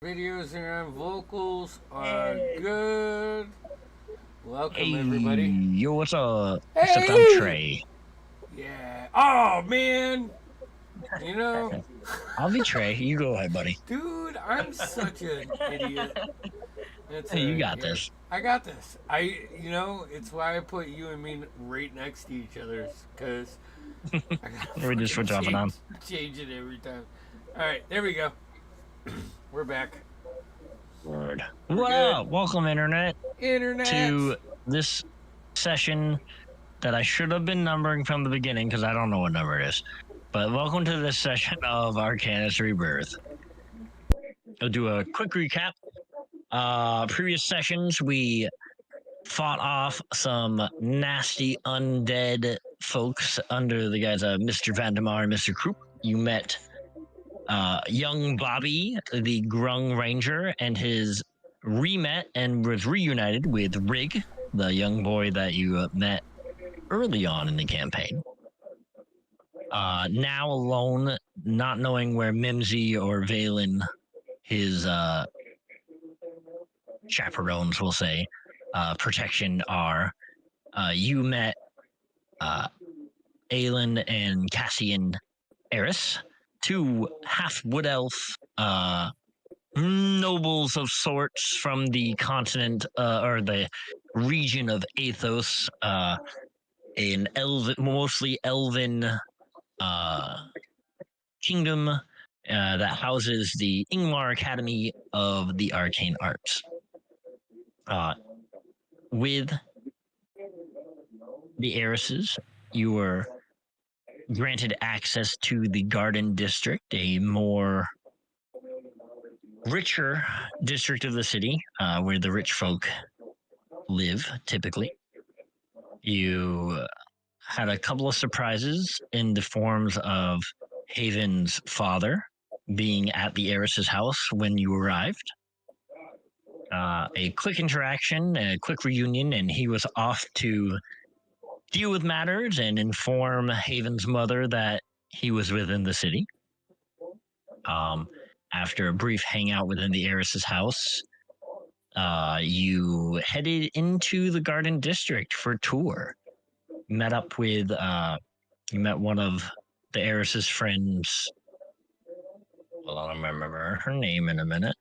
Videos and vocals are good. Hey, Welcome, everybody. yo, what's up? Except I'm Hey! Trey. Yeah. Oh, man. You know, I'll be Trey. You go ahead, buddy. dude, I'm such an idiot. It's Hey, all you right. got Here, this. I got this. It's why I put you and me right next to each other's, because I gotta We just fucking switch off and on. change it every time. All right, there we go. We're back. Word. We're good. Welcome, Internet, Internet. to this session that I should have been numbering from the beginning because I don't know what number it is. But welcome to this session of Arcanist Rebirth. I'll do a quick recap. Previous sessions, we fought off some nasty undead folks under the guise of Mr. Vandemar and Mr. Kroop. You met young Bobby, the Grung Ranger, and his remet and was reunited with Rig, the young boy that you met early on in the campaign. Now alone, not knowing where Mimsy or Valen, his chaperones, we'll say, protection are. You met Aelin and Cassian Eris, two half wood elf nobles of sorts from the continent or the region of Athos, an mostly elven kingdom that houses the Ingmar Academy of the Arcane Arts. With the heiresses, you were granted access to the Garden District, a more richer district of the city where the rich folk live typically. You had a couple of surprises in the forms of Haven's father being at the heiress's house when you arrived. A quick interaction, a quick reunion, and he was off to deal with matters and inform Haven's mother that he was within the city. After a brief hangout within the heiress's house, you headed into the Garden District for a tour. Met up with, you met one of the heiress's friends. Well, I'll remember her name in a minute.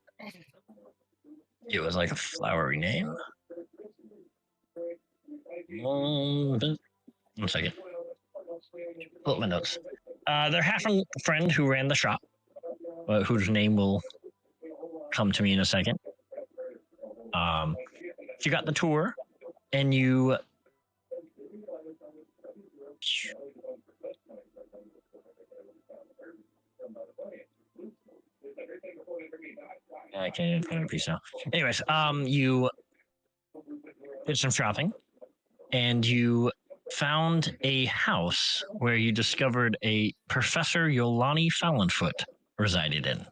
It was like a flowery name. One second. Pull up my notes. Their half friend who ran the shop, whose name will come to me in a second. You got the tour, and you I can't find a piece now. Anyways, you did some shopping, and you found a house where you discovered a Professor Yolani Fallonfoot resided in.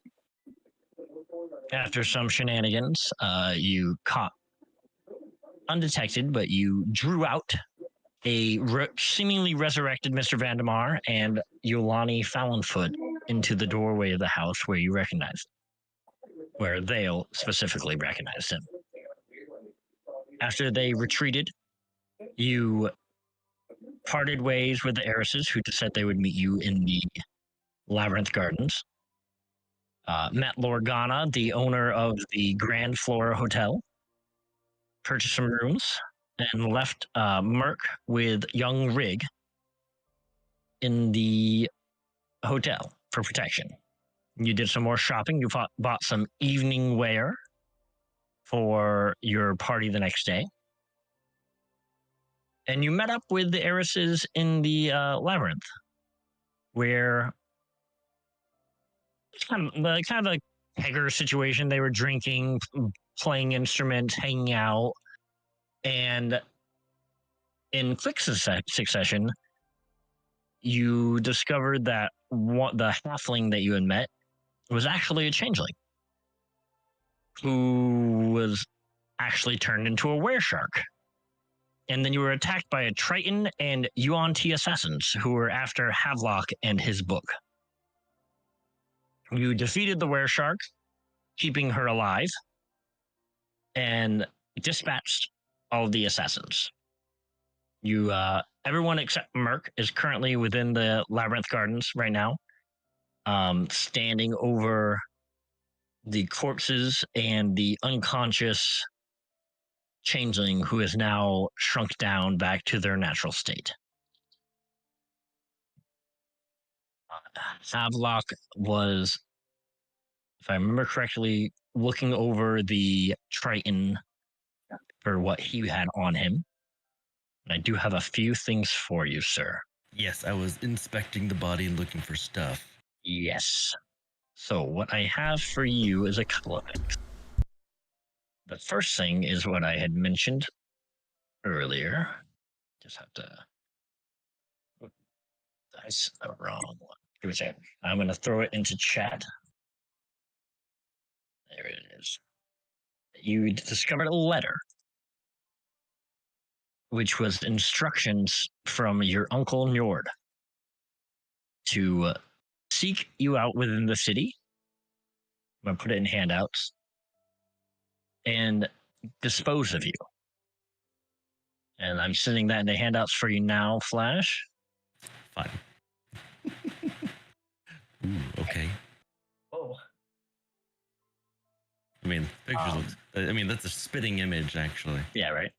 After some shenanigans, you caught undetected, but you drew out a seemingly resurrected Mr. Vandemar and Yolani Fallonfoot into the doorway of the house where you recognized, where they'll specifically recognized him. After they retreated, you parted ways with the heiresses, who said they would meet you in the Labyrinth Gardens. Met Lorgana, the owner of the Grand Flora Hotel, purchased some rooms, and left Merc with young Rig in the hotel for protection. You did some more shopping. You bought some evening wear for your party the next day. And you met up with the heiresses in the labyrinth, where it's kind of a kegger situation. They were drinking, playing instruments, hanging out, and in quick succession, you discovered that the halfling that you had met was actually a changeling who was actually turned into a wereshark. And then you were attacked by a Triton and Yuan-Ti assassins who were after Havelock and his book. You defeated the wereshark, keeping her alive and dispatched all of the assassins. You, everyone except Merc is currently within the Labyrinth Gardens right now, standing over the corpses and the unconscious changeling who is now shrunk down back to their natural state. Havelock was, if I remember correctly, looking over the Triton for what he had on him. And I do have a few things for you, sir. Yes, I was inspecting the body and looking for stuff. Yes. So what I have for you is a couple of things. The first thing is what I had mentioned earlier. Just have to. That's the wrong one. Give me a second. I'm going to throw it into chat. There it is. You discovered a letter, which was instructions from your uncle Njord to seek you out within the city. I'm going to put it in handouts and dispose of you. And I'm sending that into handouts for you now, Flash. Fine. Ooh, okay. Oh. I mean, pictures looks. I mean, that's a spitting image, actually. Yeah, right.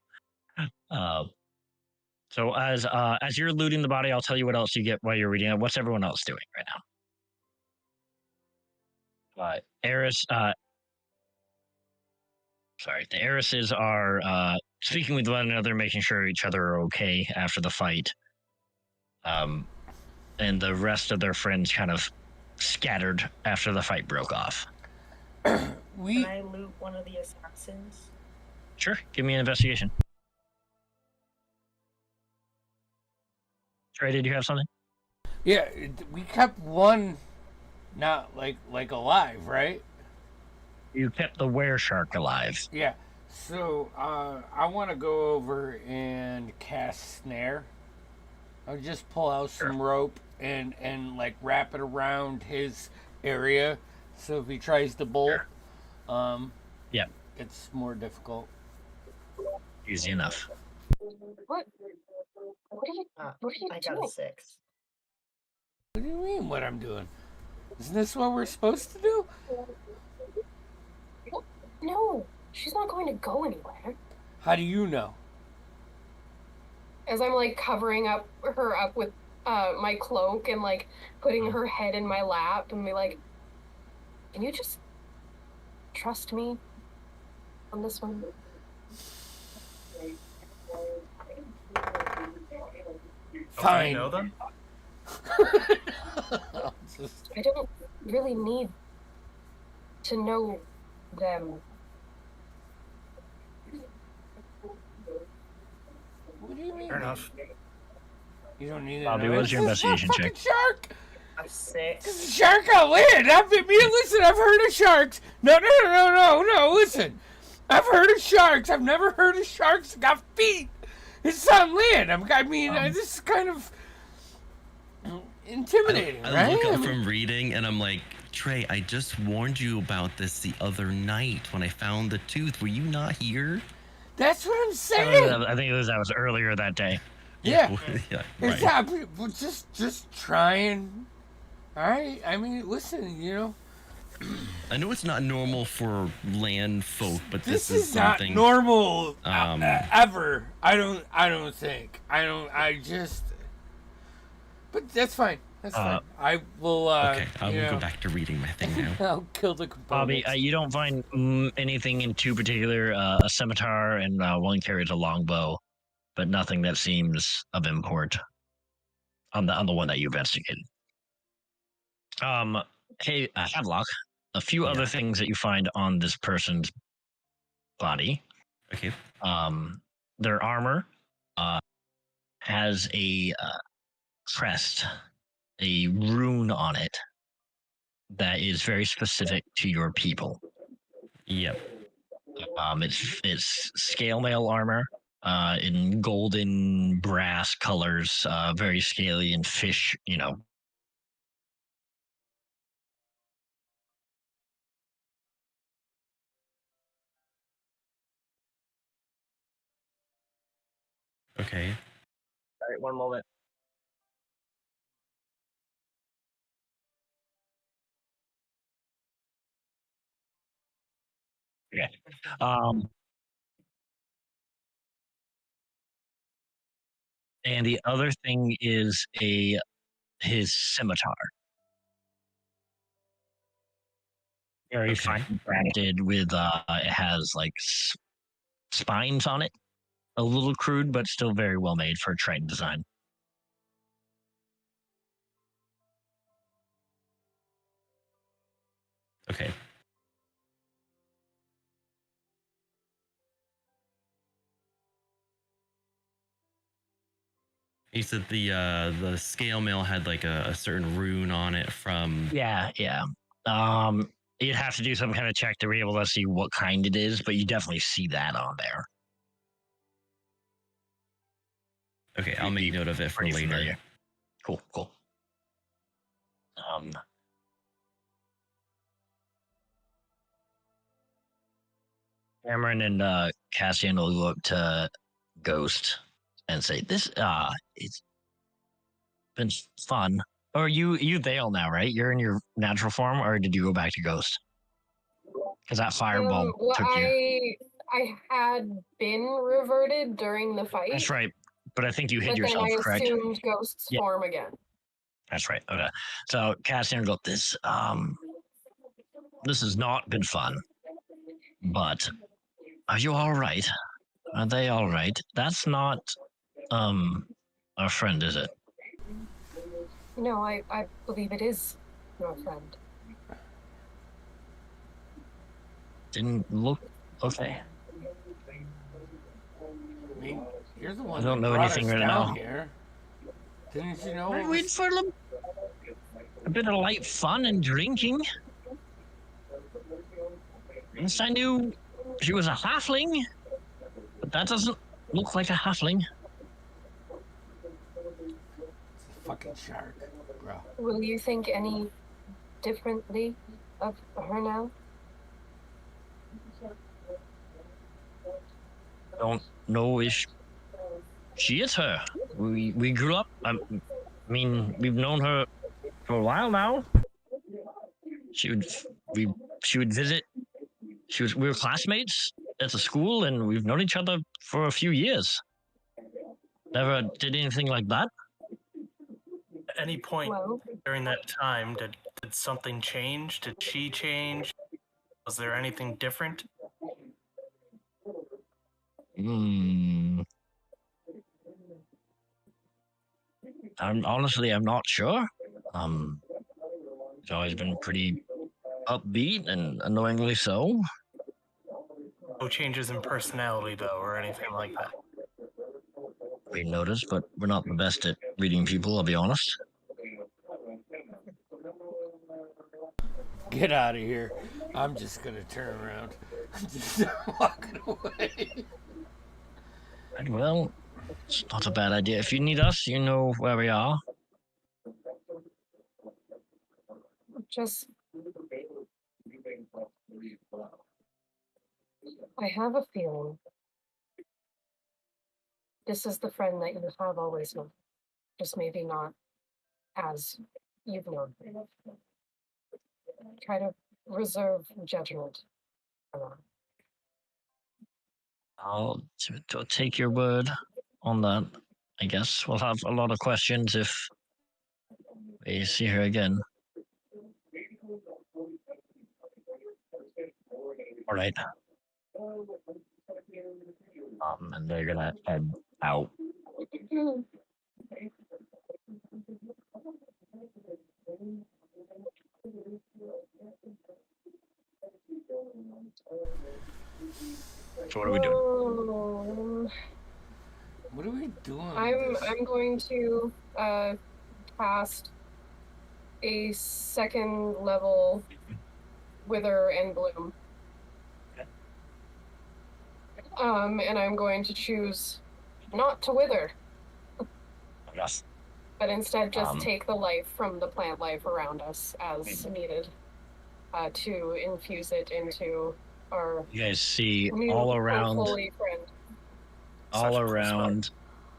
So as you're looting the body, I'll tell you what else you get while you're reading it. What's everyone else doing right now? Eris, sorry, the Erises are speaking with one another, making sure each other are okay after the fight. And the rest of their friends kind of scattered after the fight broke off. Can I loot one of the assassins? Sure, give me an investigation. Trey, did you have something? Yeah, we kept one not like alive, right? You kept the were shark alive. Yeah. So I want to go over and cast snare. I'll just pull out some rope and like wrap it around his area, so if he tries to bolt, yeah, it's more difficult. Easy enough. What are you I got doing? a 6. What do you mean? What I'm doing? Isn't this what we're supposed to do? Well, no, she's not going to go anywhere. How do you know? As I'm like covering her up with my cloak and like putting her head in my lap and be like, can you just trust me on this one? Fine. I know them? I don't really need to know them. What do you mean? Fair enough. You don't need Bobby, to know. what's your This is investigation a fucking check? shark. A 6. This is a shark on land. Listen, I've heard of sharks. No. Listen, I've heard of sharks. I've never heard of sharks that got feet. It's on land. This is kind of intimidating, I right? look up from reading and I'm like, Trey, I just warned you about this the other night when I found the tooth. Were you not here? That's what I'm saying. I think that was earlier that day. Yeah. Yeah, It's right. not, just trying. All right. I mean, listen, you know. I know it's not normal for land folk, but this is not something normal ever. I don't think. But that's fine. That's fine. I will. Okay, I will go back to reading my thing now. I'll kill the Bobby, components. you don't find anything in too particular. A scimitar and one carries a longbow, but nothing that seems of import on the one that you investigated. Hey, Havelock, a few other things that you find on this person's body. Okay. Their armor has a crest, a rune on it that is very specific to your people. Yep. It's scale mail armor in golden brass colors, very scaly and fish, Okay. All right, one moment. Okay. And the other thing is his scimitar. Very Okay. fine crafted with it has like spines on it. A little crude, but still very well made for a Triton design. Okay. You said the scale mail had like a certain rune on it from. Yeah. You'd have to do some kind of check to be able to see what kind it is, but you definitely see that on there. Okay, I'll make note of it for Pretty later. familiar. Cool. Cameron and Cassian will go up to Ghost and say, "This it's been fun." Or you Vale now, right? You're in your natural form, or did you go back to Ghost? Because that fireball Well, took you. I had been reverted during the fight. That's right. But I think you hid But yourself, then I correct? assumed Ghost's Yeah. form again. That's right. Okay. So Cassian got this. This has not been fun. But are you all right? Are they all right? That's not our friend, is it? No, I believe it is your friend. Didn't look okay. I mean, you're the one I don't that know brought anything us right down now. here. Didn't you know? I it wait was- for a bit of light fun and drinking. Yes, I knew she was a halfling, but that doesn't look like a halfling. It's a fucking shark, bro. Will you think any differently of her now? I don't know if she is her. We grew up. I mean, we've known her for a while now. She would visit. We were classmates at the school, and we've known each other for a few years. Never did anything like that. At any point Well, during that time, did something change? Did she change? Was there anything different? I'm not sure. She's always been pretty upbeat and annoyingly so. No changes in personality, though, or anything like that. We noticed, but we're not the best at reading people, I'll be honest. Get out of here. I'm just gonna turn around. I'm just walking away. Well, it's not a bad idea. If you need us, you know where we are. just I have a feeling this is the friend that you have always known. Just maybe not as you've known. Try to reserve judgment. I'll take your word on that. I guess we'll have a lot of questions if we see her again. All right. And they're gonna head out. So what are we doing? What are we doing? I'm going to cast a second level Wither and Bloom. And I'm going to choose not to wither, Yes. but instead just take the life from the plant life around us as needed to infuse it into our You guys see new all around, holy friend. all around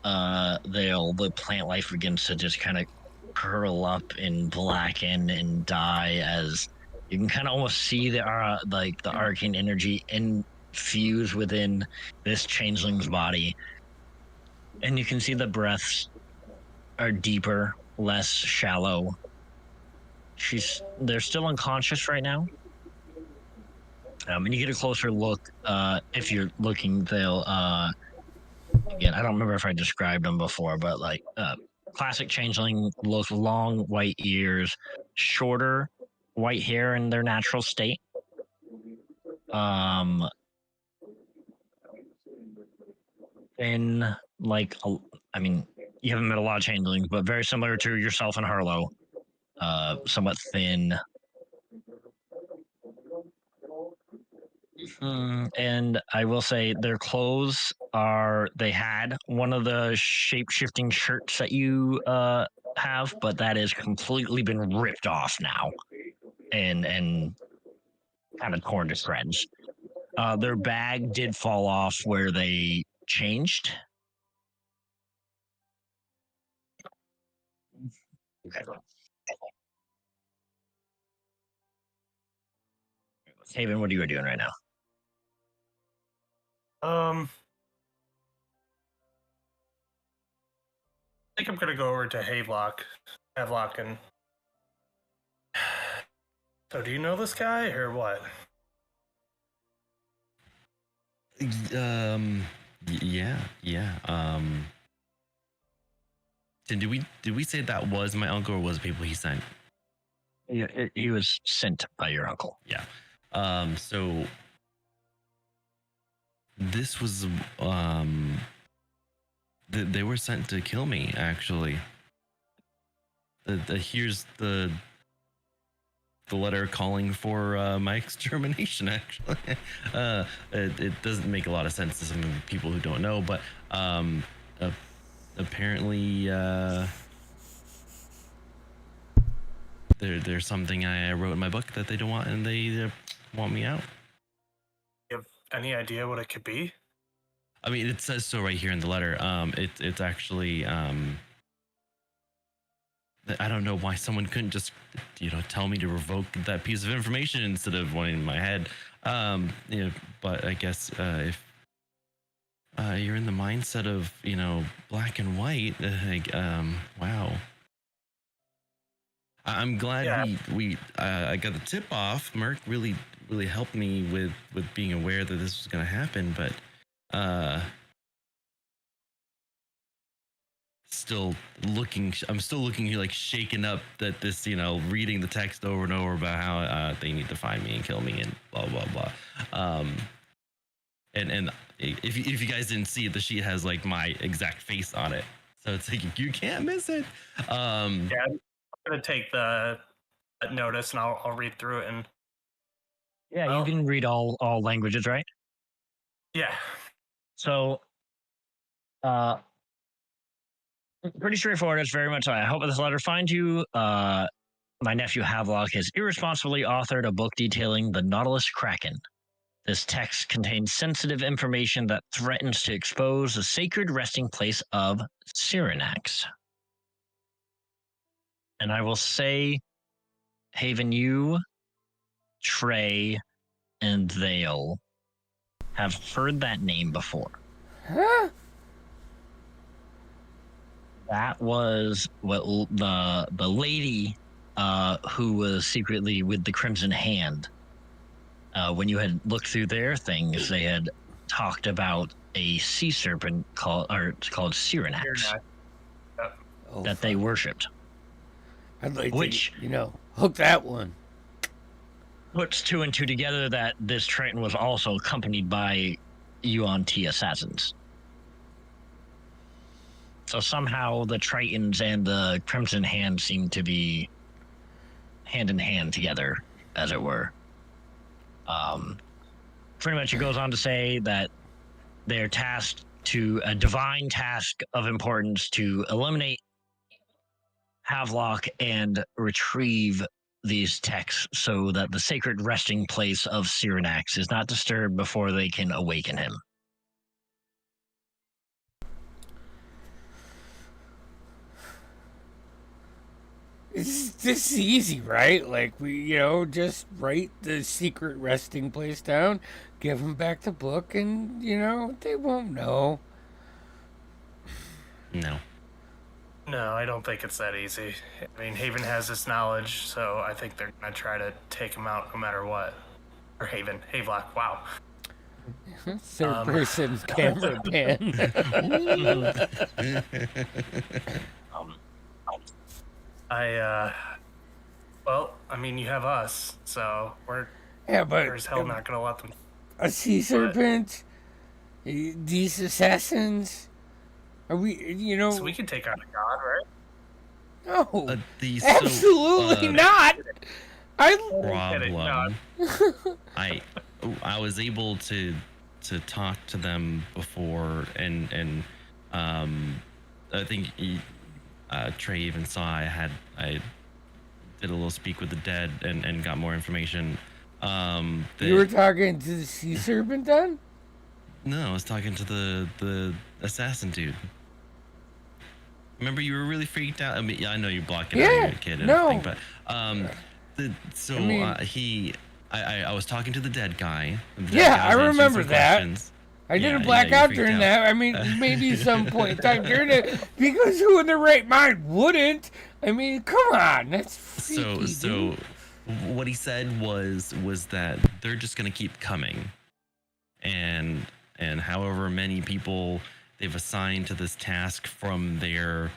the plant life begins to just kind of curl up and blacken and die as you can kind of almost see the arcane energy infuse within this changeling's body, and you can see the breaths are deeper, less shallow. They're still unconscious right now. And you get a closer look. If you're looking, they'll again, I don't remember if I described them before, but like classic changeling look, long white ears, shorter white hair in their natural state. Thin, like I mean, you haven't met a lot of changelings, but very similar to yourself and Harlow. Somewhat thin. And I will say their clothes they had one of the shape-shifting shirts that you have, but that has completely been ripped off now and kind of torn to shreds. Their bag did fall off where they changed. Okay. Haven, what are you doing right now? I think I'm gonna go over to Havelock, and. So, do you know this guy or what? Yeah. And did we say that was my uncle or was it people he sent? Yeah, he was sent by your uncle. Yeah. So this was they were sent to kill me, actually. Here's the letter calling for my extermination, actually. It doesn't make a lot of sense to some people who don't know, but apparently there's something I wrote in my book that they don't want, and they want me out. You have any idea what it could be? I mean, it says so right here in the letter. It's actually I don't know why someone couldn't just, tell me to revoke that piece of information instead of one in my head. But I guess if you're in the mindset of, black and white, wow. I'm glad we I got the tip off. Merc really helped me with being aware that this was going to happen, but I'm still looking like shaken up that this, reading the text over and over about how they need to find me and kill me and blah blah blah. And if you guys didn't see it, the sheet has like my exact face on it, so it's like you can't miss it. Yeah, I'm gonna take the notice and I'll read through it. And yeah, you can read all languages, right? Yeah. So pretty straightforward. It's very much. I hope this letter finds you. My nephew Havelock has irresponsibly authored a book detailing the Nautilus Kraken. This text contains sensitive information that threatens to expose the sacred resting place of Cyrenax. And I will say, Haven, you, Trey, and Vale have heard that name before. Huh? That was what the lady who was secretly with the Crimson Hand. When you had looked through their things, they had talked about a sea serpent called Cyrenax that they worshipped. I'd like to, hook that one. Puts two and two together that this Triton was also accompanied by Yuan-Ti assassins. So somehow the Tritons and the Crimson Hand seem to be hand in hand together, as it were. Pretty much it goes on to say that they're tasked to a divine task of importance to eliminate Havelock and retrieve these texts so that the sacred resting place of Cyrenax is not disturbed before they can awaken him. It's just easy, right? Like we, just write the secret resting place down, give them back the book, and they won't know. No. No, I don't think it's that easy. I mean, Haven has this knowledge, so I think they're gonna try to take him out no matter what. Or Havelock. Wow. Third person camera pan. Well, I mean, you have us, so we're Yeah, but as hell not gonna let them. a sea serpent, these assassins. Are we? So we can take on a god, right? No, The absolutely not. problem. I was able to talk to them before, and I think Trey even saw I did a little speak with the dead and got more information. You were talking to the sea serpent then? No, I was talking to the assassin dude. Remember, you were really freaked out. I mean, I know you're blocking out your kid and everything, but I was talking to the dead guy. I remember that. I didn't black out during out. that. I mean, maybe some point in time during it, because who in their right mind wouldn't? I mean, come on, that's freaky, so what he said was that they're just gonna keep coming, and however many people they've assigned to this task from their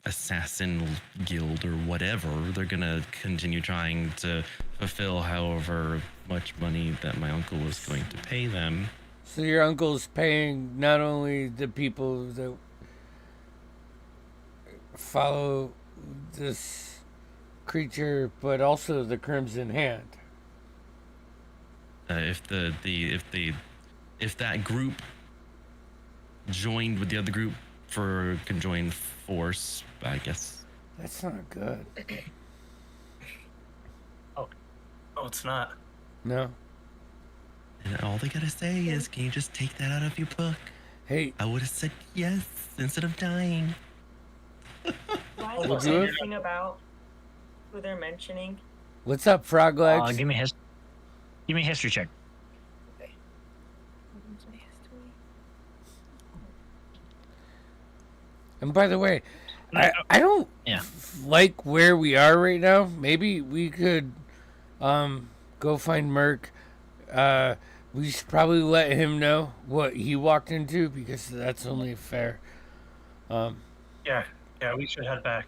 assassin guild or whatever, they're gonna continue trying to fulfill however much money that my uncle was going to pay them. So your uncle's paying not only the people that follow this creature, but also the Crimson Hand. If that group joined with the other group for conjoined force, I guess. That's not good. Oh, it's not. No. And all they gotta say is, can you just take that out of your book? Hey. I would have said yes instead of dying. Why is there anything about who they're mentioning? What's up, Frog Legs? Give me a history check. Okay. And by the way, I don't like where we are right now. Maybe we could go find Merc. We should probably let him know what he walked into, because that's only fair. Yeah, we should head back.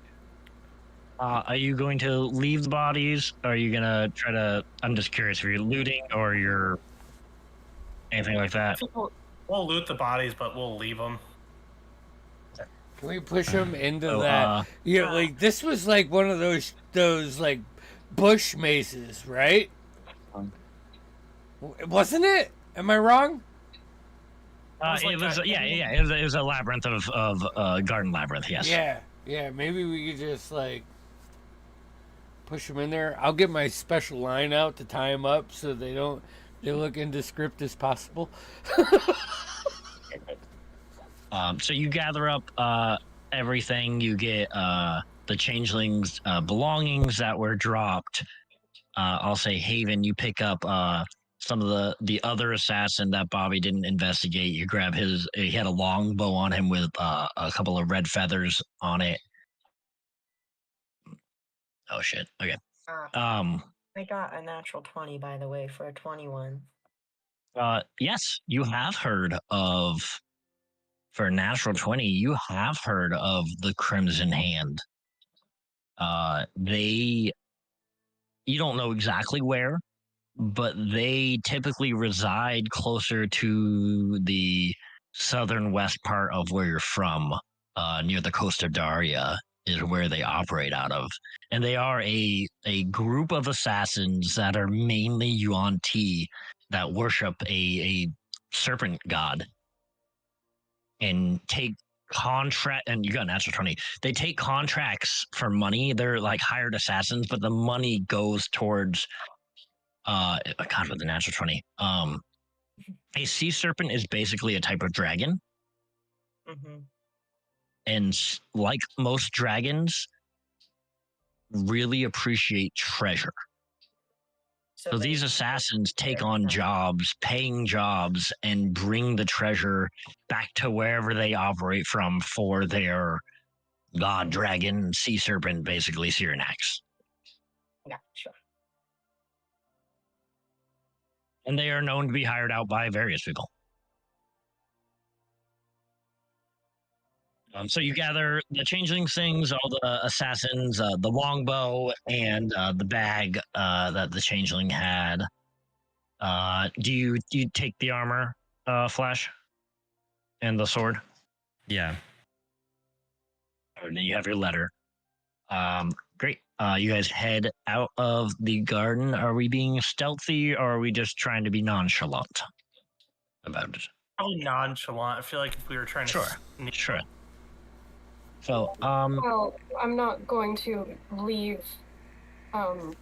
Are you going to leave the bodies? Are you gonna try to? I'm just curious if you're looting or you're anything like that. We'll loot the bodies, but we'll leave them. Can we push him into that? Like this was like one of those like bush maces, right? Wasn't it? Am I wrong? It was a labyrinth of garden labyrinth. Yes. Yeah. Maybe we could just like push him in there. I'll get my special line out to tie him up so they look indescript as possible. So you gather up everything. You get the changelings' belongings that were dropped. I'll say Haven. You pick up some of the other assassin that Bobby didn't investigate. You grab his. He had a long bow on him with a couple of red feathers on it. Oh shit. Okay. I got a natural 20, by the way, for a 21. Yes, you have heard of. For a natural 20, you have heard of the Crimson Hand. You don't know exactly where, but they typically reside closer to the southern west part of where you're from, near the coast of Daria is where they operate out of. And they are a group of assassins that are mainly Yuan Ti that worship a serpent god. And take and you got an natural 20. They take contracts for money. They're like hired assassins, but the money goes towards with the natural 20. A sea serpent is basically a type of dragon. Mm-hmm. And like most dragons, really appreciate treasure. So these assassins take on jobs, paying jobs, and bring the treasure back to wherever they operate from for their god, dragon, sea serpent, basically Cyrenax. Gotcha. And they are known to be hired out by various people. So you gather the changelings things, all the assassins, the longbow, and the bag that the changeling had. Do you take the armor, Flash, and the sword? Yeah. And then you have your letter. Great. You guys head out of the garden. Are we being stealthy, or are we just trying to be nonchalant about it? Probably nonchalant. I feel like if we were trying to Sure. So, Well, I'm not going to leave. Oh,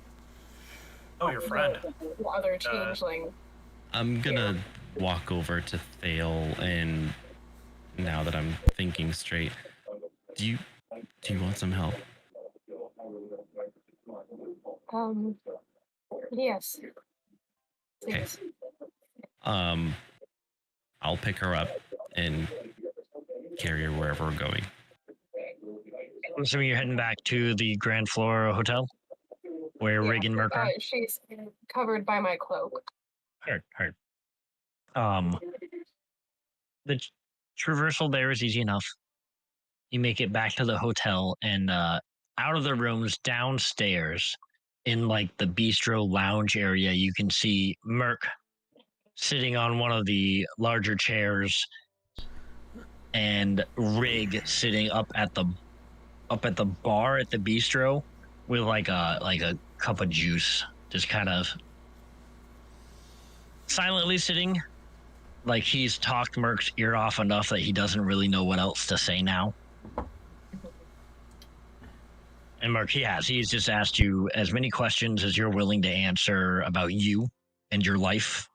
your friend. The other changeling. I'm gonna walk over to Thale, and now that I'm thinking straight, do you want some help? Yes. Okay. Please. I'll pick her up and carry her wherever we're going. I'm assuming you're heading back to the Grand Flora Hotel, where Rig and Merc are. She's covered by my cloak. Heard. The traversal there is easy enough. You make it back to the hotel, and out of the rooms downstairs, in like the bistro lounge area, you can see Merc sitting on one of the larger chairs, and Rig sitting up at the bar at the bistro with like a cup of juice, just kind of silently sitting. Like he's talked Merc's ear off enough that he doesn't really know what else to say now. And Merc, he's just asked you as many questions as you're willing to answer about you and your life.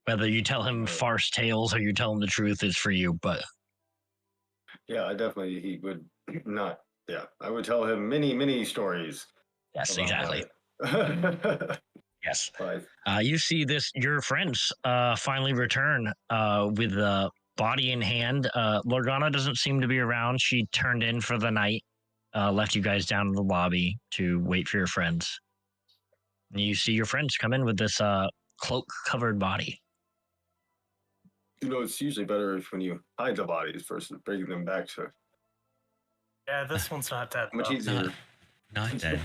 Whether you tell him farce tales or you tell him the truth is for you, but... Yeah, he would not. Yeah, I would tell him many stories. Yes, exactly. Yes. But You see your friends finally return with the body in hand. Lorgana doesn't seem to be around. She turned in for the night, left you guys down in the lobby to wait for your friends. And you see your friends come in with this cloak-covered body. it's usually better when you hide the bodies versus bringing them back to. Yeah, this one's not dead. Much though. easier. Not dead.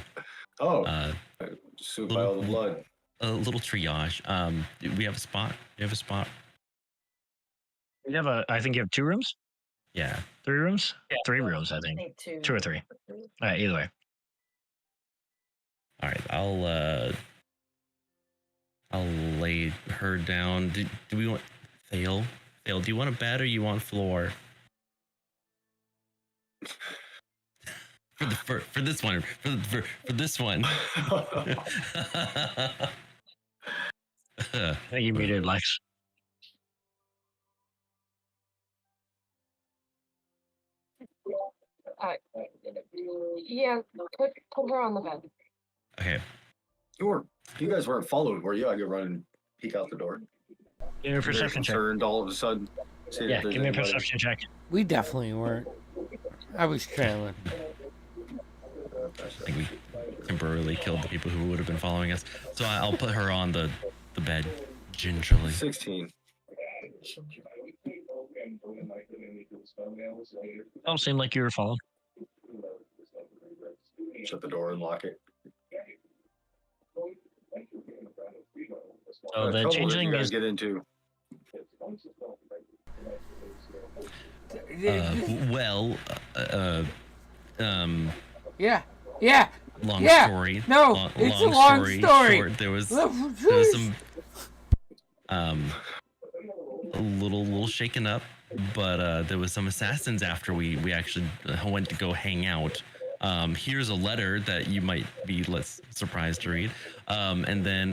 Just by all the blood. A little triage. Do we have a spot? Do you have a spot? I think you have 2 rooms? Yeah. 3 rooms? Yeah. 3 rooms, I think. 2 or 3. All right, either way. All right. I'll lay her down. Do we want Thale? Thale, do you want a bed or you want floor? For this one. For this one. I think you muted Lex. Yeah, put her on the bed. Okay. You guys weren't followed, were you? I could run and peek out the door. Give me a perception check. Concerned all of a sudden. Yeah, give me a perception check. We definitely weren't. I was trailing. I think we temporarily killed the people who would have been following us. So I'll put her on the bed gingerly. 16. Don't seem like you were followed. Shut the door and lock it. So the trouble did changeling you guys is get into? Yeah. Long Yeah. story. No, it's a long story. Short, there was some a little shaken up, but there was some assassins after we actually went to go hang out. Here's a letter that you might be less surprised to read, and then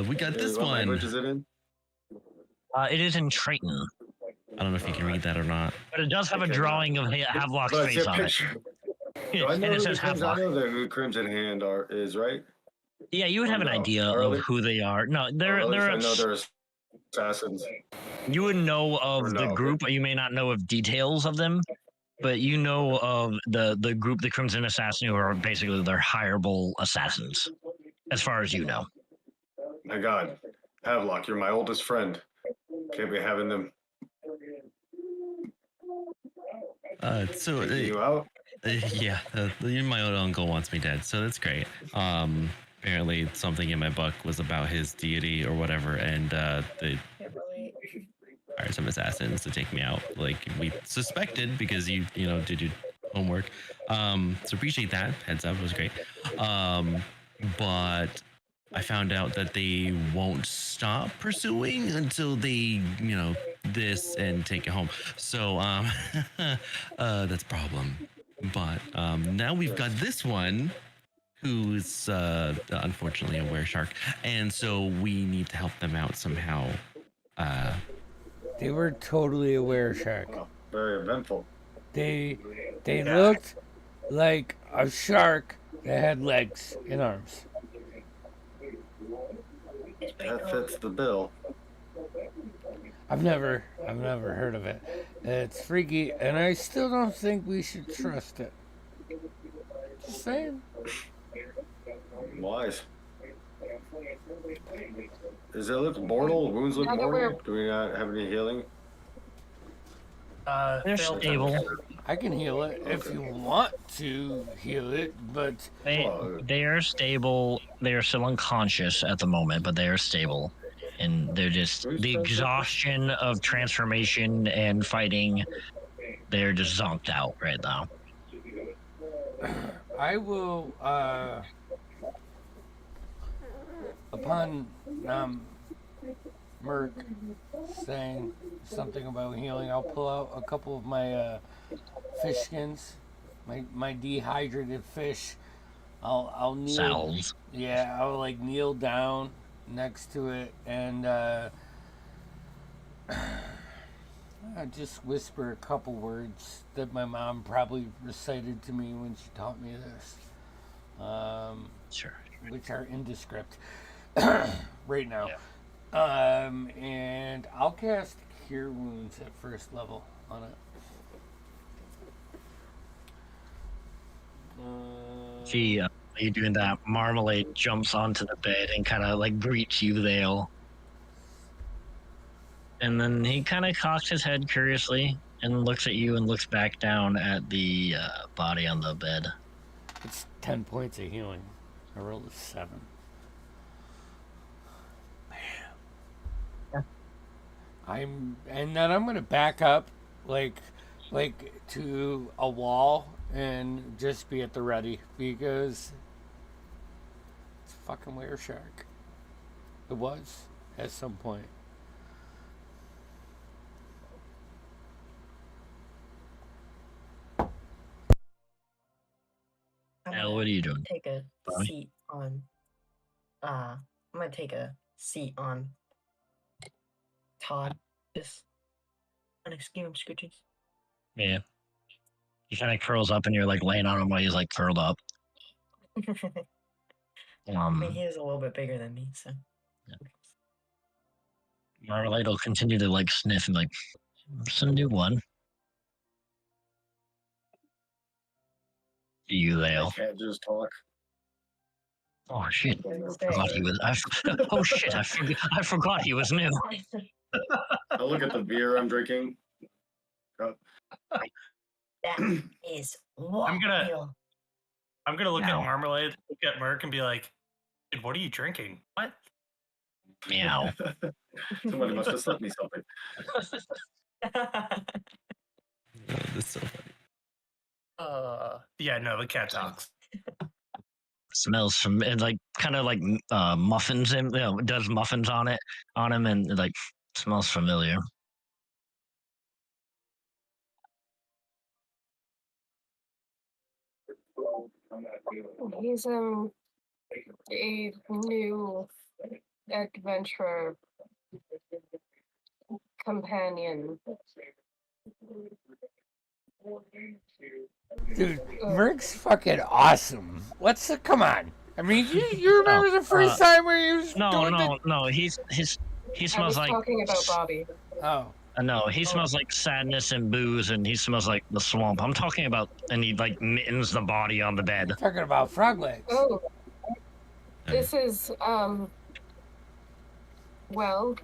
we got this What one. language is it in? it is in Triton, I don't know if you can read that or not. but it does have a drawing of Havelock's But I see face a on it. picture. Do I And know it who the says Crimson, I Havelock. know who Crimson Hand is, right? Yeah, you would have Or an no? idea of Early? who they are. No, Or at least they're I know they're assassins. you would know Or of the no? group, but you may not know of details of them. But you know of the group, the Crimson Assassin, who are basically their hireable assassins, as far as you know. My God, Havelock, you're my oldest friend. Can't be having them So taking you out. yeah, my own uncle wants me dead, so that's great. Apparently something in my book was about his deity or whatever, and they Can't relate. hired some assassins to take me out, like we suspected because you did your homework. So appreciate that. Heads up, it was great. But I found out that they won't stop pursuing until they, this and take it home. So that's a problem. But now we've got this one who's unfortunately a were shark, and so we need to help them out somehow. They were totally aware, Shark. Oh, very eventful. They looked like a shark that had legs and arms. That fits the bill. I've never heard of it. It's freaky, and I still don't think we should trust it. Just saying. Wise. Does it look mortal? Wounds look Now that mortal? we're- Do we not have any healing? They're Failed stable. I can heal it if you want to heal it, but They are stable. They are still unconscious at the moment, but they are stable. And they're just the exhaustion of transformation and fighting. They're just zonked out right now. I will, upon Merc saying something about healing, I'll pull out a couple of my fish skins, my dehydrated fish. I'll kneel. Salves. Yeah, I'll like kneel down next to it and I just whisper a couple words that my mom probably recited to me when she taught me this, Sure. which are indescript right now. And I'll cast Cure Wounds at first level on it. She, you doing that? Marmalade jumps onto the bed and kind of like greets you, Vale. And then he kind of cocks his head curiously and looks at you and looks back down at the body on the bed. It's 10 points of healing. I rolled a 7. And then I'm gonna back up like to a wall and just be at the ready because it's a fucking were shark. It was at some point. Al, what are you doing? Take a Bobby? seat on. I'm gonna take a seat on Todd. Just kind of give him scooches. Yeah. He kind of curls up and you're like laying on him while he's like curled up. I mean, he is a little bit bigger than me, so. Marmalade will continue to like sniff and like, it's a new one. You, Vale. Can't just talk. Oh shit! Goodness Forgot dang. he was. Oh shit! I forgot he was new. I look at the beer I'm drinking. That is what I'm gonna look at Marmalade, look at Merc, and be like, "Dude, what are you drinking? What?" Meow. Somebody must have slipped me something. That's so funny. Yeah, no, the cat talks. Smells from and like kind of like muffins him. Does muffins on him and like smells familiar. He's a new adventurer companion. Dude, Merc's fucking awesome. Come on. I mean, you remember the first time where he was doing No. He I smells was like talking about Bobby. Oh. no. He smells like sadness and booze, and he smells like the swamp. I'm talking about, and he like mittens the body on the bed. Talking about frog legs. Oh. This is, well,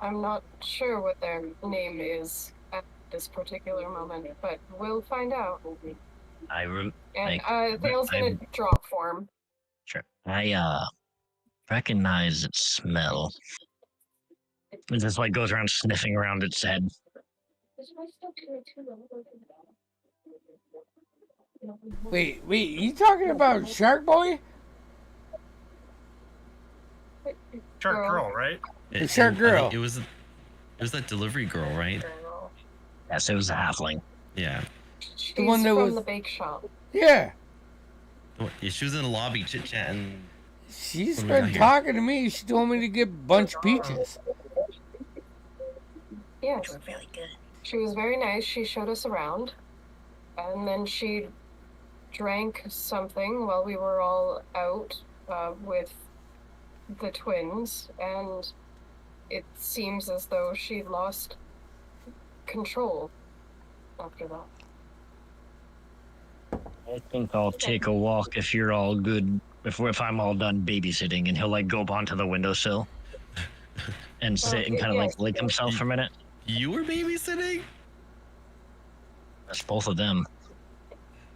I'm not sure what their name is at this particular moment, but we'll find out. And Thale's gonna drop form. Sure. I recognize its smell. It just like goes around sniffing around its head. Wait, you talking about Shark Boy? Shark girl, right? The shark girl. It was that delivery girl, right? Yes, it was a halfling. Yeah. She's The one that from was- the bake shop. Yeah. She was in the lobby chit chatting. She's What do we got been here? talking to me. She told me to get bunch peaches. Yes. Doing really good. She was very nice. She showed us around. And then she drank something while we were all out with the twins. And it seems as though she lost control after that. I think I'll take a walk if you're all good. If I'm all done babysitting, and he'll like go up onto the windowsill and sit and kind of like lick himself for a minute. You were babysitting? That's both of them.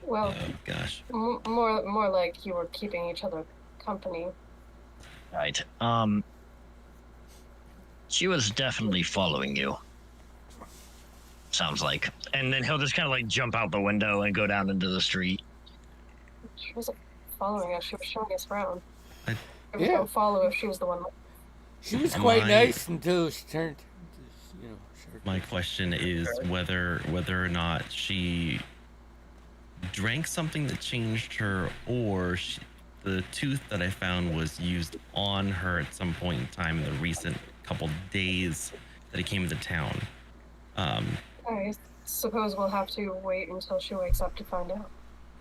Well, Oh gosh. more like you were keeping each other company. Right. She was definitely following you. Sounds like. And then he'll just kind of like jump out the window and go down into the street. She wasn't following us. She was showing us around. It was Yeah. no follow if she was the one. She was quite My- nice until she turned, Shark. My question is whether or not she drank something that changed her, or the tooth that I found was used on her at some point in time in the recent couple days that he came into town. I suppose we'll have to wait until she wakes up to find out.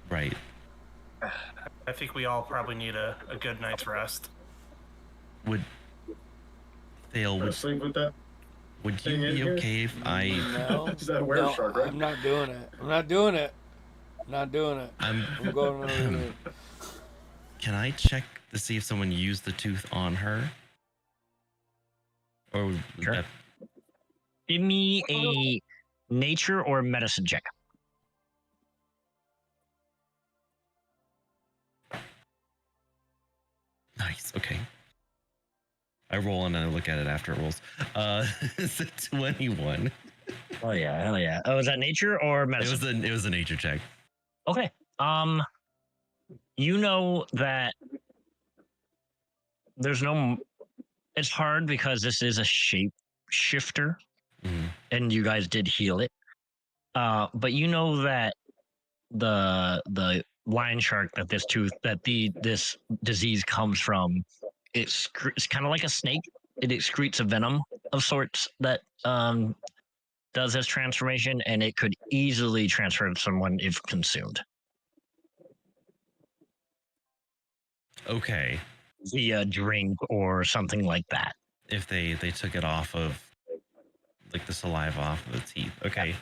Right. I think we all probably need a good night's rest. Would Thale, would Sleep with that? you thing in be here? okay if I? No, Is that a were shark, right? I'm not doing it. I'm not doing it. I'm I'm going over there. Can I check to see if someone used the tooth on her? Or would Sure. that, Give me a nature or medicine check. nice. Okay. I roll and I look at it after it rolls. It's a 21. Oh yeah, hell yeah. Oh, is that nature or medicine? It was a nature check. Okay. You know that there's no. It's hard because this is a shape shifter, Mhm. and you guys did heal it. But you know that the lion shark that this disease comes from, it's kind of like a snake. It excretes a venom of sorts that does this transformation, and it could easily transfer to someone if consumed Okay. via drink or something like that. If they took it off of, like, the saliva off of the teeth. Okay.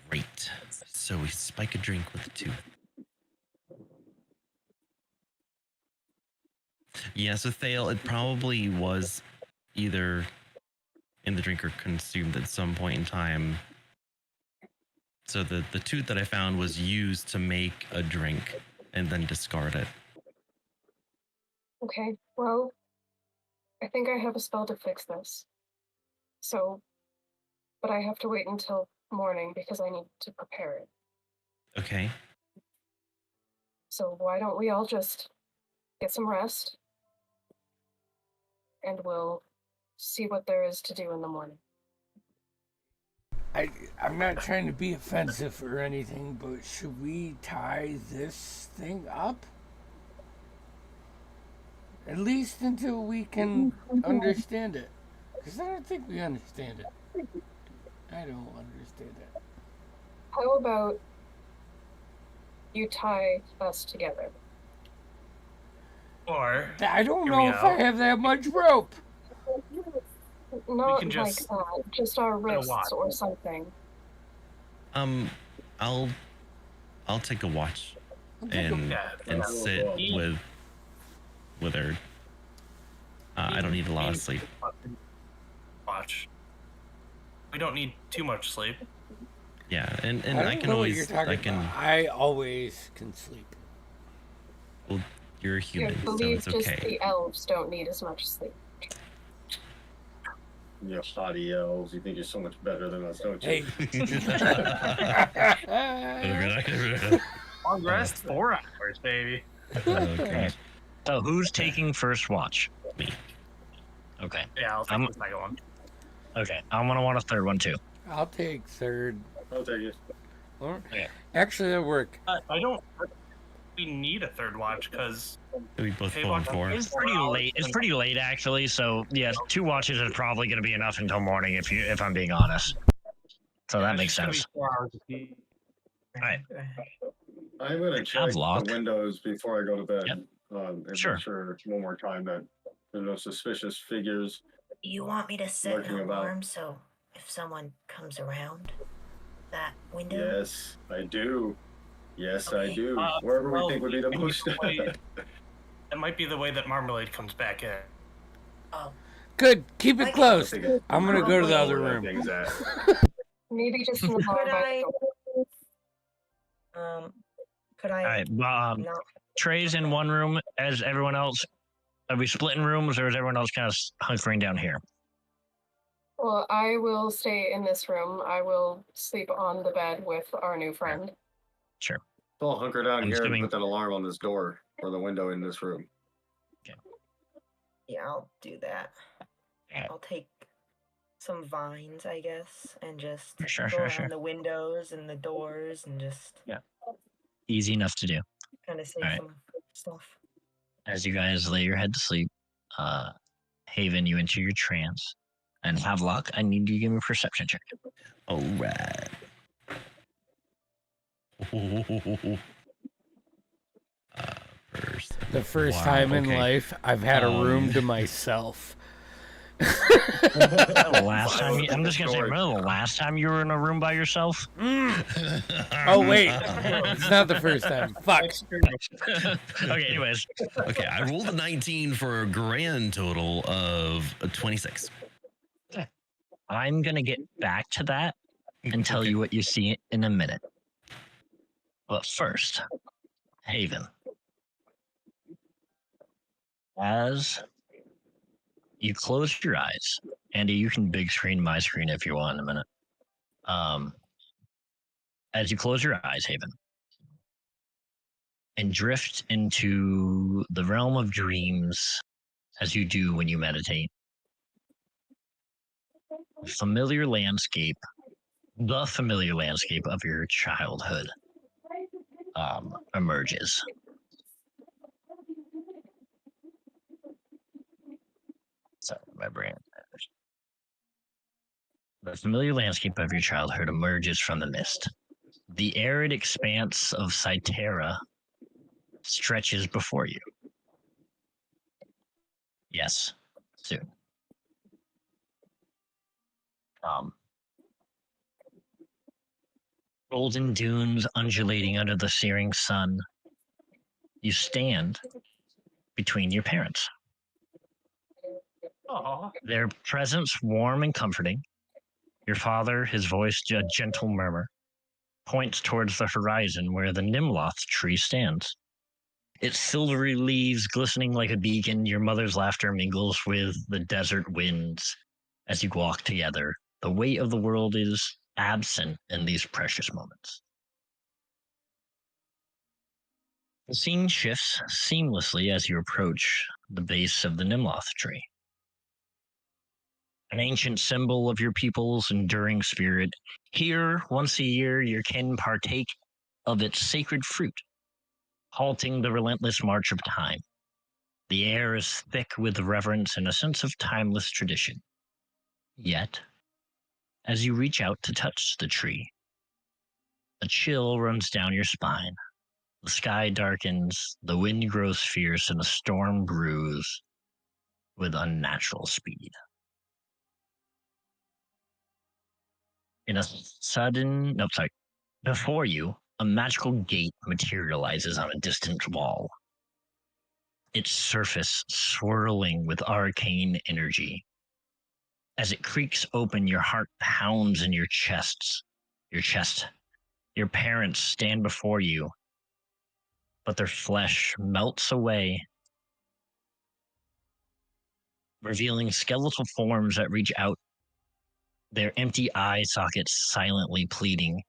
Great. So we spike a drink with the tooth. Yeah, so Thale, it probably was either in the drink or consumed at some point in time. So the tooth that I found was used to make a drink and then discard it. Okay, well, I think I have a spell to fix this. So, but I have to wait until morning because I need to prepare it. Okay. So why don't we all just get some rest and we'll see what there is to do in the morning. I'm not trying to be offensive or anything, but should we tie this thing up? At least until we can understand it. Because I don't think we understand it. I don't understand it. How about you tie us together. Or I don't Hear know me if I out. have that much rope. Not can like just that, just our put a wrists watch. or something. I'll take a watch and Yeah. sit with her. I don't need a lot of sleep. Watch. We don't need too much sleep. Yeah, and I I don't can know what always you're talking about. I always can sleep. Well, you're a I human, so believe it's just okay. the elves don't need as much sleep. You haughty elves, you think you're so much better than us, don't you? Hey. Long rest, 4 hours, baby. Okay. So who's taking first watch? Me. Okay. Yeah, I'll take I'm- the second one. Okay. I'm gonna want a third one too. I'll take third. I'll take it. Or, Okay. actually, that'll work. I don't. We need a third watch because We both Hey, pull watch- 4. It's pretty late. It's pretty late actually. So yes, 2 watches is probably gonna be enough until morning if I'm being honest. So that makes sense. 4 hours. Alright. I'm gonna check the lock. windows before I go to bed. Yep. And Sure. make sure one more time that there's no suspicious figures. You want me to set Lurking an about. alarm so if someone comes around that window? Yes, I do. Yes, I Okay. do. Wherever well, we think would be the you most. can wait. That might be the way that Marmalade comes back in. Oh, Good. Keep it I- close. I'm gonna go to the other Where that room. thing's at. Maybe just an alarm Could by I- the door. could I Alright. not? Trey's in one room as everyone else. Are we splitting rooms or is everyone else kind of hunkering down here? Well, I will stay in this room. I will sleep on the bed with our new friend. Sure. I'll hunker down I'm here assuming- and put that alarm on this door or the window in this room. Yeah, I'll do that. Yeah. I'll take some vines, I guess, and just Sure, go sure, around sure. the windows and the doors and just Easy enough to do. kind of say Alright. some stuff. As you guys lay your head to sleep, Haven, you enter your trance. And Havelock, I need you to give me a perception check. All right. The first Wow, time in okay. life I've had a room to myself. The last time I'm just gonna say, remember the last time you were in a room by yourself? Oh wait, it's not the first time. Fuck. Okay, anyways. Okay, I rolled a 19 for a grand total of 26. I'm gonna get back to that and tell Okay. you what you see in a minute. But first, Haven. As you close your eyes, Andy, you can big screen my screen if you want in a minute. As you close your eyes, Haven, and drift into the realm of dreams, as you do when you meditate, the familiar landscape of your childhood emerges. Sorry, my brain. The familiar landscape of your childhood emerges from the mist. The arid expanse of Cytera stretches before you. Yes, soon. Golden dunes undulating under the searing sun. You stand between your parents. Aw. Their presence warm and comforting. Your father, his voice a gentle murmur, points towards the horizon where the Nimloth tree stands. Its silvery leaves glistening like a beacon, your mother's laughter mingles with the desert winds as you walk together. The weight of the world is absent in these precious moments. The scene shifts seamlessly as you approach the base of the Nimloth tree. An ancient symbol of your people's enduring spirit. Here, once a year, your kin partake of its sacred fruit, halting the relentless march of time. The air is thick with reverence and a sense of timeless tradition. Yet, as you reach out to touch the tree, a chill runs down your spine. The sky darkens, the wind grows fierce, and the storm brews with unnatural speed. In a sudden, no, sorry, before you, a magical gate materializes on a distant wall, its surface swirling with arcane energy. As it creaks open, your heart pounds in your chest. Your parents stand before you, but their flesh melts away, revealing skeletal forms that reach out, their empty eye sockets silently pleading.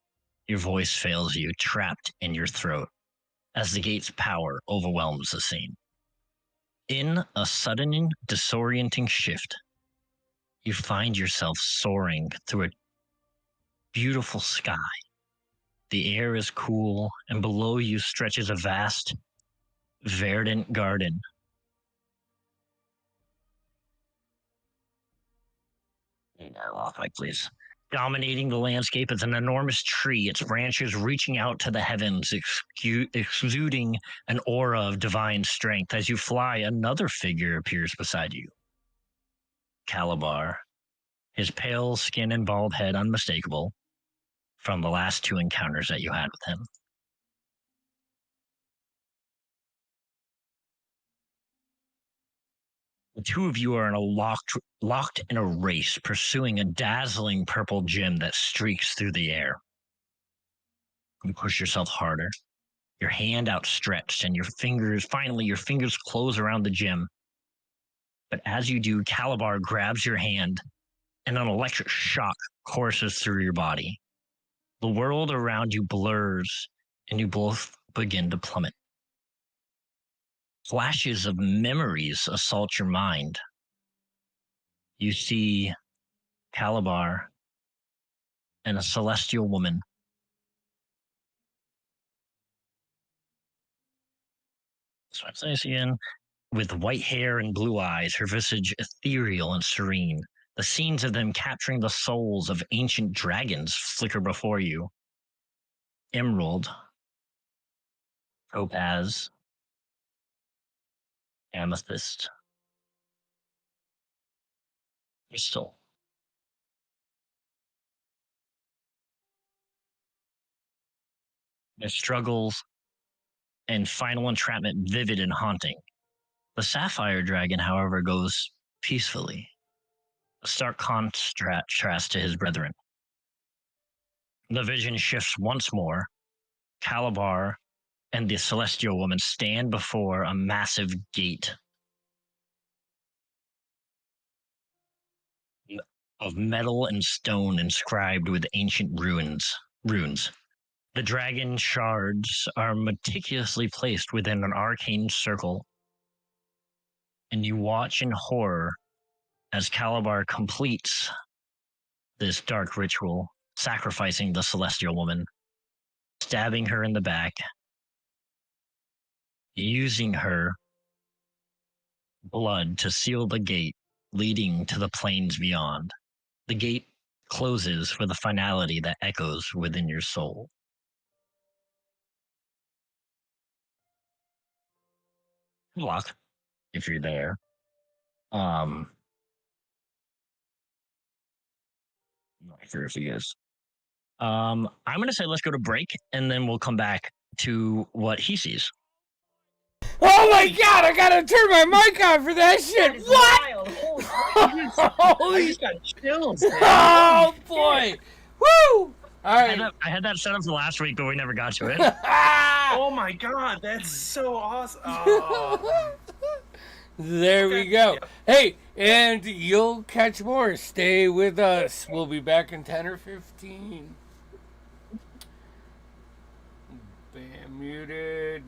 Your voice fails you, trapped in your throat, as the gate's power overwhelms the scene. In a sudden, disorienting shift, you find yourself soaring through a beautiful sky. The air is cool, and below you stretches a vast, verdant garden. Off mic, please. Dominating the landscape is an enormous tree, its branches reaching out to the heavens, exuding an aura of divine strength. As you fly, another figure appears beside you. Calabar, his pale skin and bald head unmistakable from the last two encounters that you had with him. The two of you are in a locked in a race, pursuing a dazzling purple gem that streaks through the air. You push yourself harder, your hand outstretched, and your fingers close around the gem. But as you do, Calabar grabs your hand, and an electric shock courses through your body. The world around you blurs, and you both begin to plummet. Flashes of memories assault your mind. You see Calabar and a celestial woman. So I'm saying this again. With white hair and blue eyes, her visage ethereal and serene. The scenes of them capturing the souls of ancient dragons flicker before you. Emerald, topaz, amethyst, crystal. Their struggles and final entrapment vivid and haunting. The sapphire dragon, however, goes peacefully, a stark contrast to his brethren. The vision shifts once more. Calabar and the celestial woman stand before a massive gate of metal and stone inscribed with ancient runes. The dragon shards are meticulously placed within an arcane circle, and you watch in horror as Calabar completes this dark ritual, sacrificing the celestial woman, stabbing her in the back, using her blood to seal the gate leading to the plains beyond. The gate closes with a finality that echoes within your soul. Good luck if you're there. I'm not sure if he is. I'm gonna say let's go to break, and then we'll come back to what he sees. Oh my god, I gotta turn my mic on for that shit! That is What? wild. Holy crap. I Holy just got chills. Man. oh boy! Woo! Alright. I had that set up for last week, but we never got to it. Oh my god, that's so awesome. Oh. There we Okay. go. Yep. Hey, and you'll catch more. Stay with us. We'll be back in 10 or 15. Bam, muted.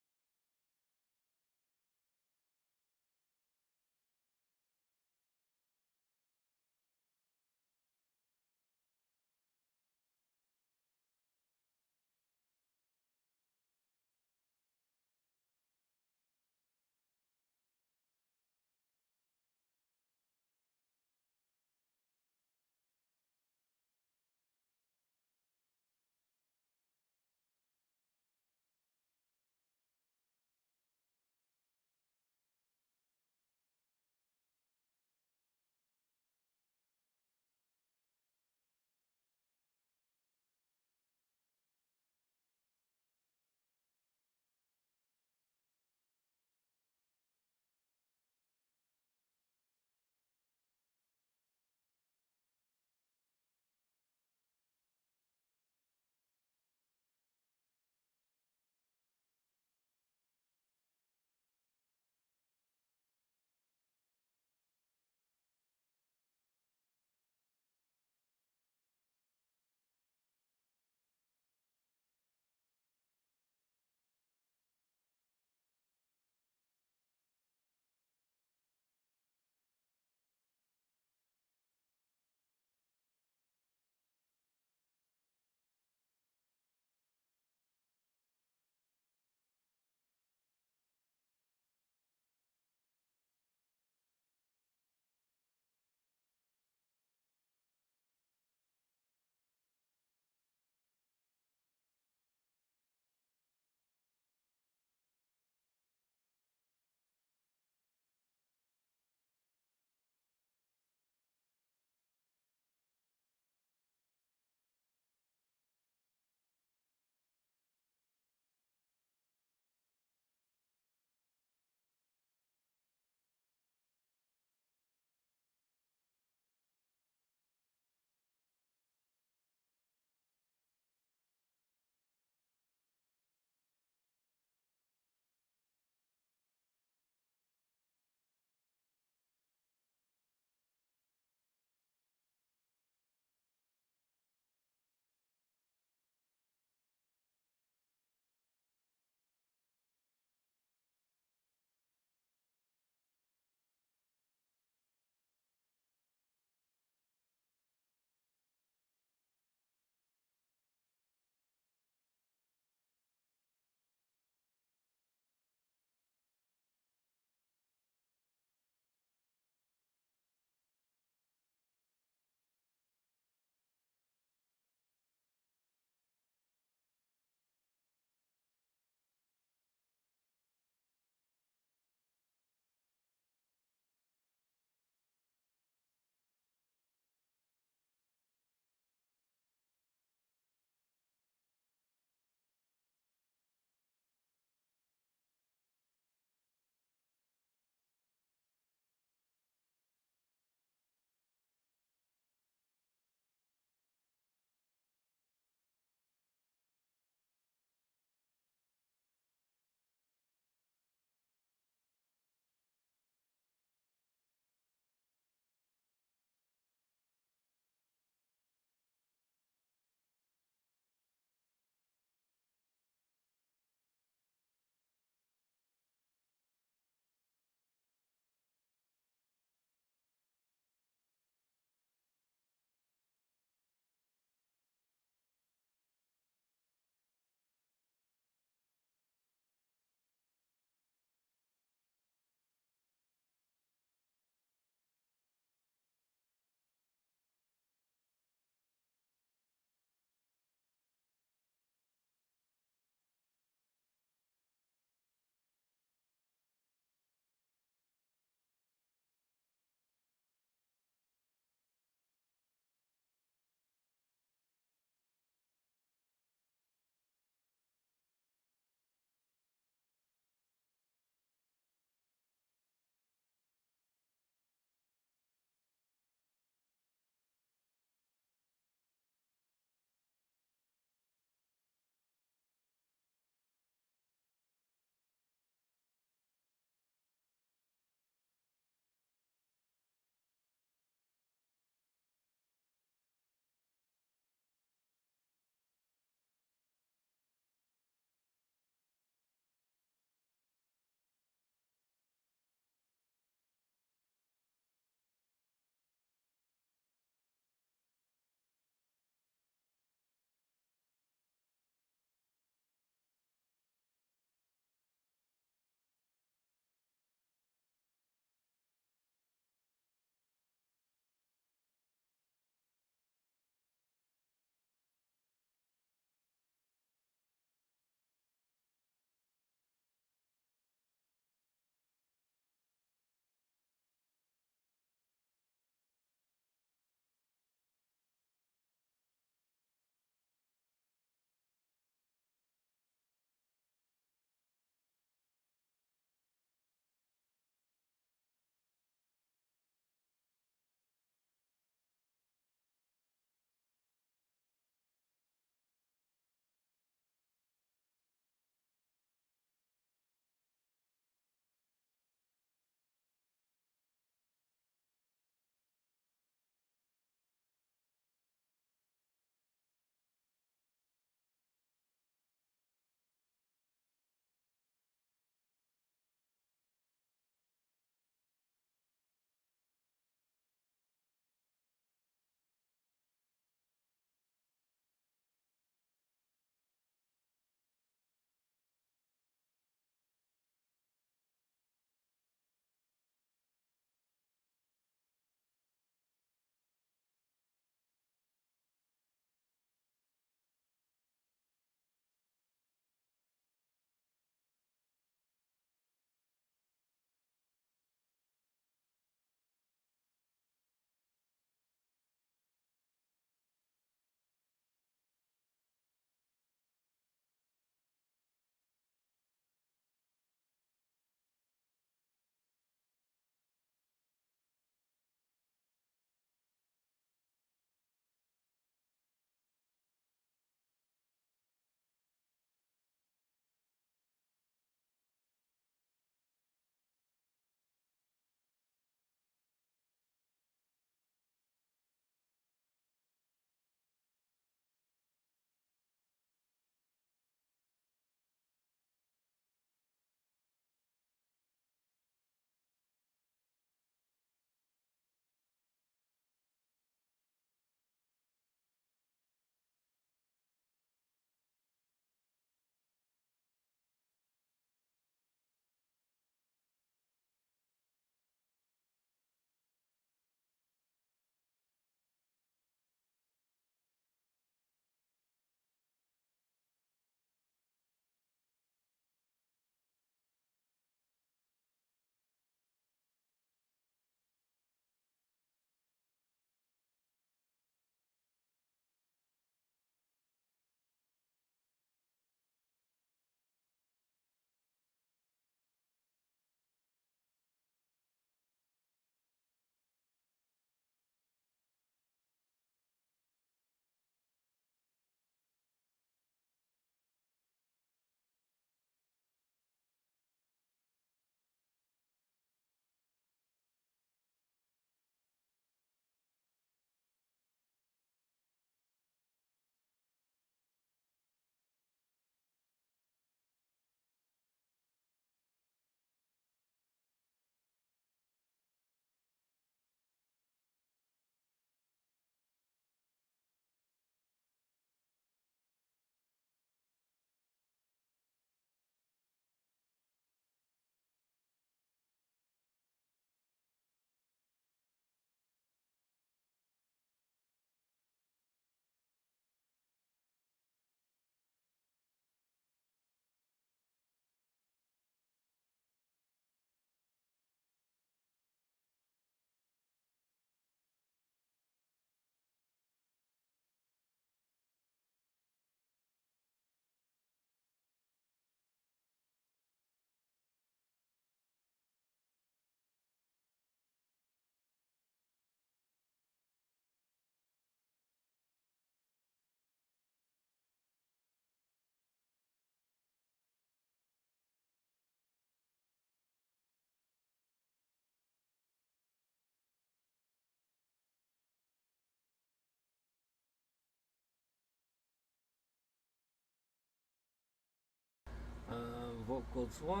vocals 1,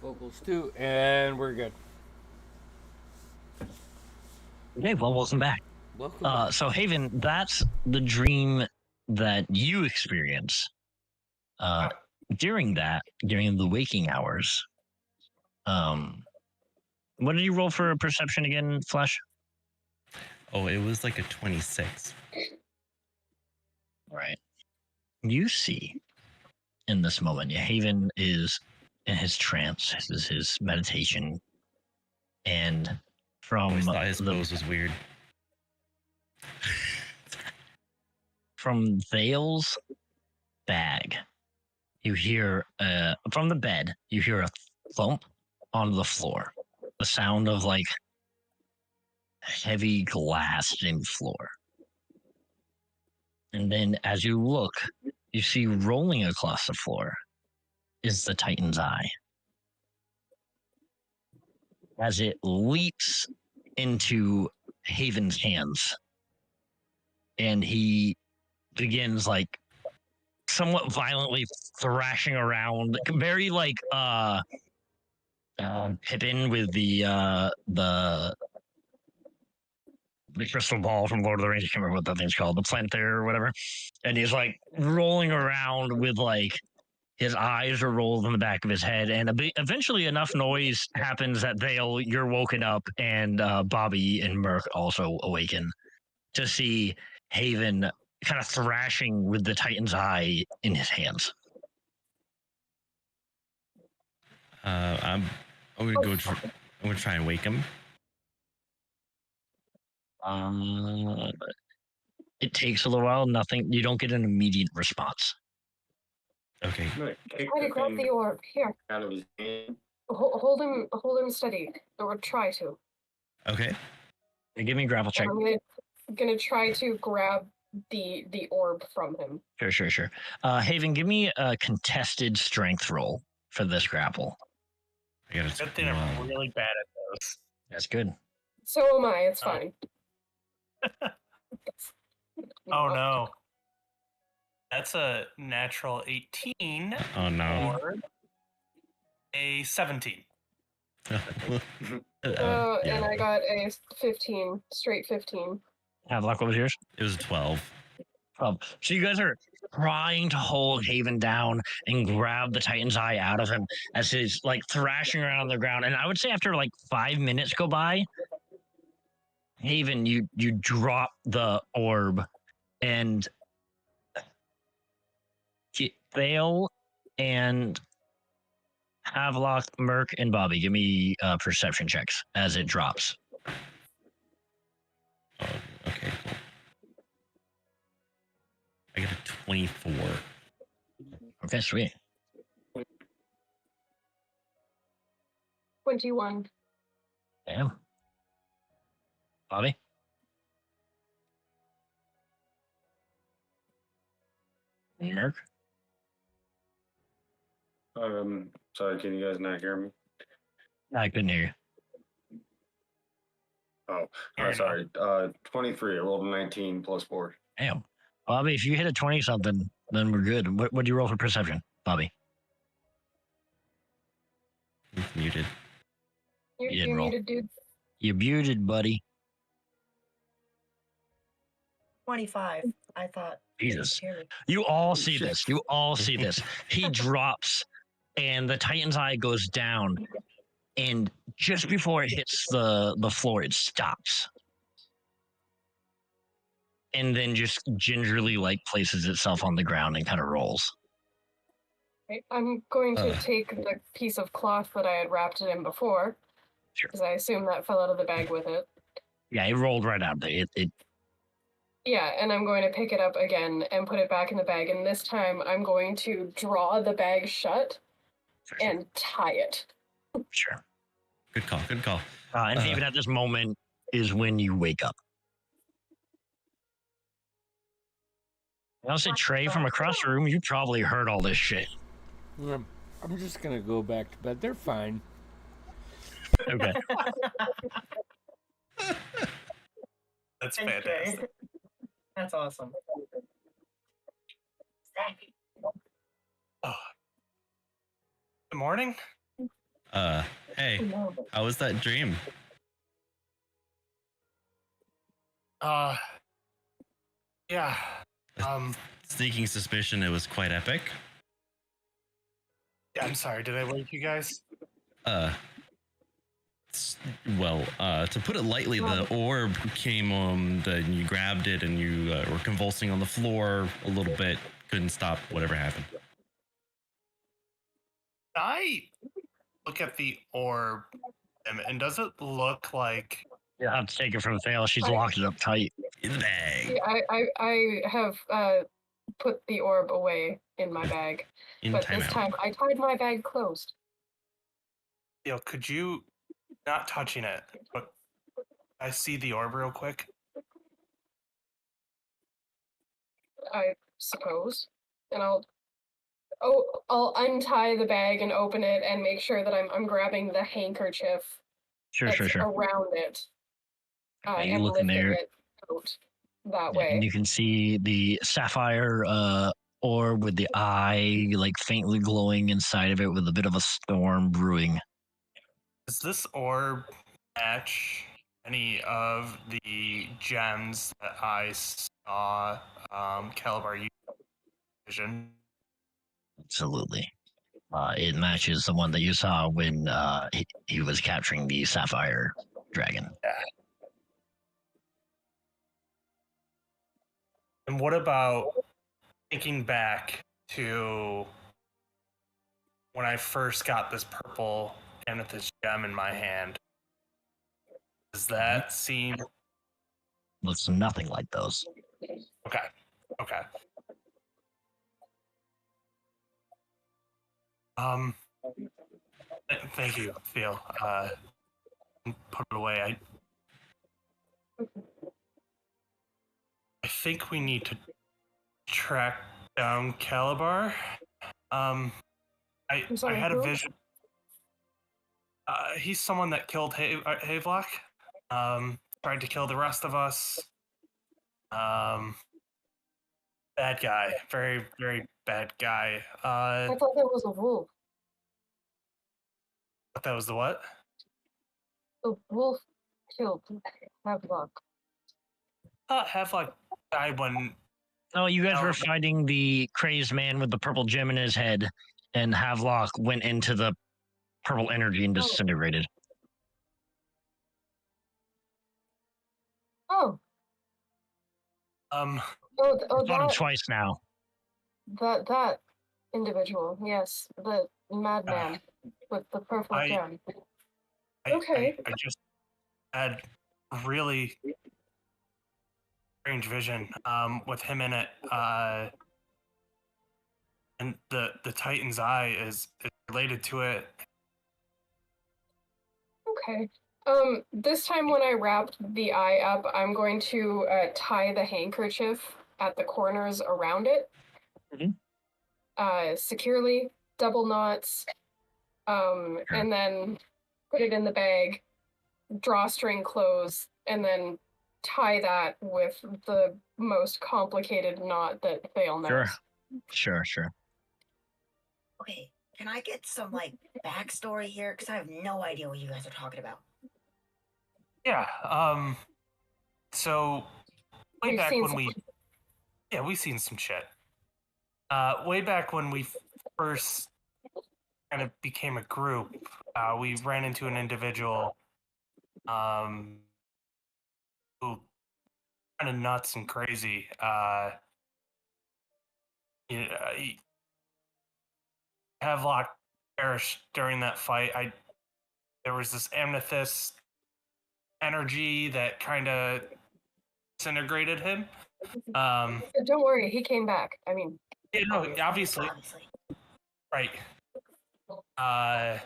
vocals 2, and we're good. Okay, well, welcome back. Welcome back. So Haven, that's the dream that you experience. During the waking hours. What did you roll for perception again, Flash? Oh, it was like a 26. All right. You see in this moment, Haven is in his trance, this is his meditation, and Always from thought his pose was weird. from Vale's bag, you hear from the bed, you hear a thump on the floor. The sound of like heavy glass hitting floor. And then as you look, you see rolling across the floor is the Titan's eye. As it leaps into Haven's hands. And he begins like somewhat violently thrashing around, very like Pippin with the crystal ball from Lord of the Rings. I can't remember what that thing's called, the planetary or whatever. And he's like rolling around with like his eyes are rolled in the back of his head, and eventually enough noise happens that you're woken up, and Bobby and Merc also awaken to see Haven kind of thrashing with the Titan's eye in his hands. I'm gonna try and wake him. It takes a little while. Nothing. You don't get an immediate response. Okay. I'm gonna take Try to the grab thing the orb. Here, out of his hand. hold him steady, or try to. Okay. Give me a grapple check. I'm gonna try to grab the orb from him. Sure. Haven, give me a contested strength roll for this grapple. I got Good thing I'm really bad at those. That's good. So am I. It's fine. Oh no. That's a natural 18 Oh no. or a 17. And I got a 15, straight 15. Havelock, what was yours? It was 12. So you guys are trying to hold Haven down and grab the Titan's eye out of him as he's like thrashing around on the ground. And I would say after like 5 minutes go by, Haven, you drop the orb, and Vale and Havelock, Merc, and Bobby, give me perception checks as it drops. Oh, okay, cool. I got a 24. Okay, sweet. 21. Damn. Bobby? Merc? Sorry, can you guys not hear me? I couldn't hear you. Oh, sorry. 23. I rolled a 19 plus 4. Damn. Bobby, if you hit a 20-something, then we're good. What do you roll for perception, Bobby? He's muted. You roll. muted, dude. You're muted, buddy. 25. I thought. Jesus. Hear me. You all see this. You all see this. He drops, and the Titan's eye goes down, and just before it hits the floor, it stops. And then just gingerly like places itself on the ground and kind of rolls. Right, I'm going to take the piece of cloth that I had wrapped it in before, Sure. because I assume that fell out of the bag with it. Yeah, it rolled right out there. Yeah, and I'm going to pick it up again and put it back in the bag, and this time I'm going to draw the bag shut and tie it. Sure. Good call. And even at this moment is when you wake up. I'll say, Trey, from across the room, you probably heard all this shit. I'm just gonna go back to bed. They're fine. Okay. That's Thank you. fantastic. That's awesome. Oh. Good morning. Hey, how was that dream? Yeah. Sneaking suspicion it was quite epic. Yeah, I'm sorry. Did I wake you guys? Well, to put it lightly, the orb came and you grabbed it and you were convulsing on the floor a little bit. Couldn't stop whatever happened. I look at the orb, and does it look like? You'll have to take it from Vale. She's locked it up tight. In the bag. Yeah, I have put the orb away in my bag, but this time I tied my bag closed. Could you, not touching it, but I see the orb real quick? I suppose, and I'll untie the bag and open it and make sure that I'm grabbing the handkerchief Sure. around it. You And look in lifting there. it out that way. And you can see the sapphire orb with the eye like faintly glowing inside of it with a bit of a storm brewing. Does this orb match any of the gems that I saw Calabar use vision? Absolutely. It matches the one that you saw when he was capturing the sapphire dragon. Yeah. And what about thinking back to when I first got this purple amethyst gem in my hand? Does that seem Looks nothing like those. okay? Thank you, Theo. Put it away. I think we need to track down Calabar. I had a vision. He's someone that killed Havelock. Tried to kill the rest of us. Bad guy. Very, very bad guy. I thought that was a wolf. But that was the what? The wolf killed Havelock. Havelock died when... Oh, you guys were fighting the crazed man with the purple gem in his head, and Havelock went into the purple energy and disintegrated. Oh. I've fought him twice now. That individual, yes, the madman with the purple gem. Okay. I just had really strange vision with him in it. And the Titan's eye is related to it. Okay. This time when I wrapped the eye up, I'm going to tie the handkerchief at the corners around it. Securely, double knots, and then put it in the bag, drawstring close, and then tie that with the most complicated knot that Vale knows. Sure. Okay, can I get some backstory here? Because I have no idea what you guys are talking about. Yeah. So way back when we've seen some shit. Way back when we first kind of became a group, we ran into an individual who kind of nuts and crazy. Havelock perished during that fight. There was this amethyst energy that kind of disintegrated him. Don't worry, he came back. I mean, obviously. Right. And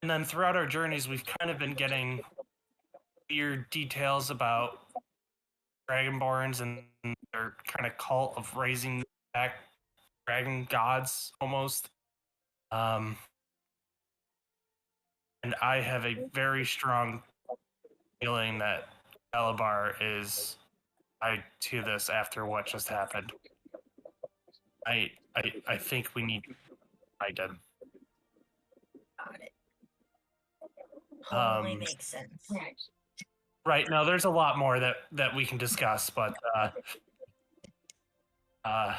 then throughout our journeys, we've kind of been getting weird details about Dragonborns and their kind of cult of raising back dragon gods, almost. And I have a very strong feeling that Calabar is tied to this after what just happened. I think we need to fight him. Totally makes sense. Right. Right. Now, there's a lot more that we can discuss, but I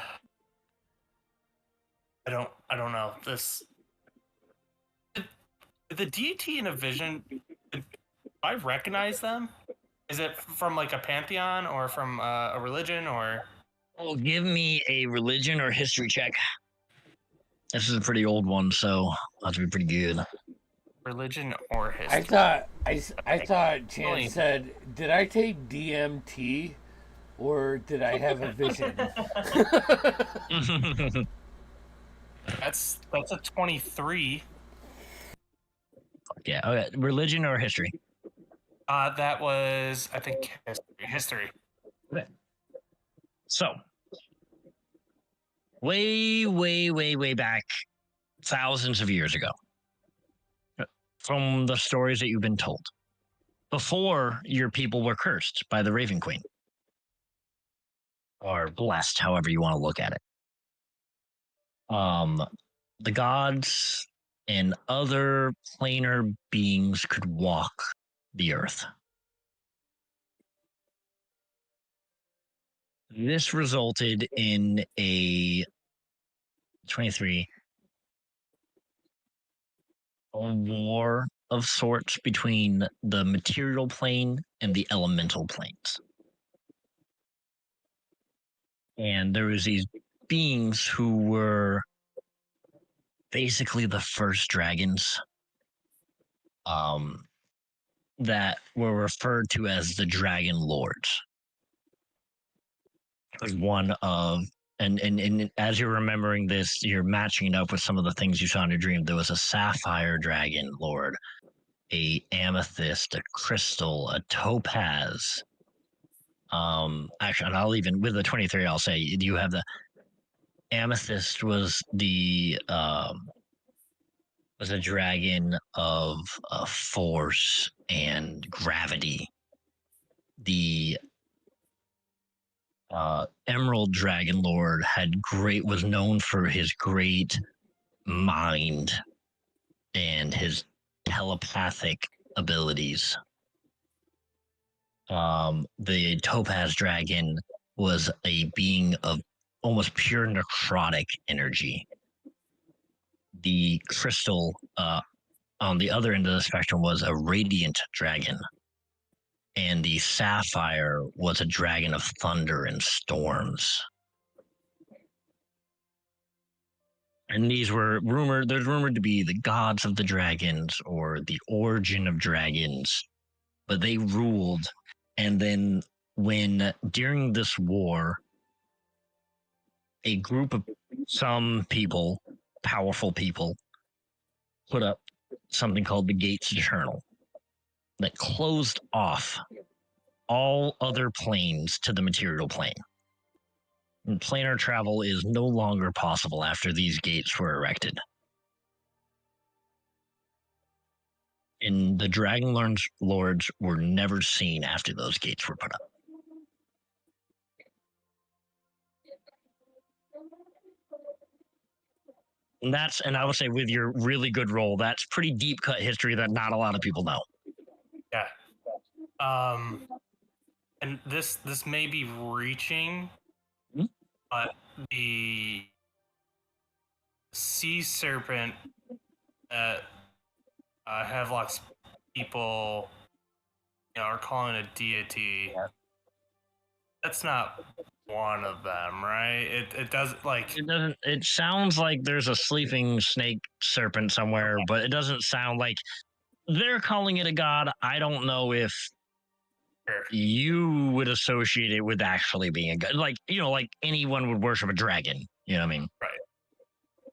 don't know this. The deity in a vision. Do I recognize them? Is it from like a pantheon or from a religion or? Oh, give me a religion or history check. This is a pretty old one, so that's be pretty good. Religion or history? I thought Chance said, "Did I take DMT, or did I have a vision?" That's a 23. Yeah. Okay. Religion or history? That was, I think, history. Okay. So, way back, thousands of years ago, from the stories that you've been told, before your people were cursed by the Raven Queen, or blessed, however you want to look at it. The gods and other planar beings could walk the earth. This resulted in a 23 a war of sorts between the material plane and the elemental planes. And there was these beings who were basically the first dragons, that were referred to as the Dragon Lords. It was one of, and as you're remembering this, you're matching it up with some of the things you saw in your dream. There was a sapphire dragon lord, a amethyst, a crystal, a topaz. Actually, and I'll even with the 23, I'll say you have the amethyst was a dragon of force and gravity. The Emerald Dragon Lord was known for his great mind and his telepathic abilities. The Topaz Dragon was a being of almost pure necrotic energy. The crystal on the other end of the spectrum was a radiant dragon. And the sapphire was a dragon of thunder and storms. And these were there's rumored to be the gods of the dragons or the origin of dragons, but they ruled. And then during this war, a group of some people, powerful people, put up something called the Gates Eternal that closed off all other planes to the material plane. And planar travel is no longer possible after these gates were erected. And the Dragon Lords were never seen after those gates were put up. And I would say with your really good roll, that's pretty deep cut history that not a lot of people know. Yeah. And this may be reaching, but the sea serpent that Havelock's people, are calling a deity. Yeah. That's not one of them, right? It doesn't like. It doesn't. It sounds like there's a sleeping snake serpent somewhere, but it doesn't sound like they're calling it a god. I don't know if you would associate it with actually being a god. Like like anyone would worship a dragon. You know what I mean? Right.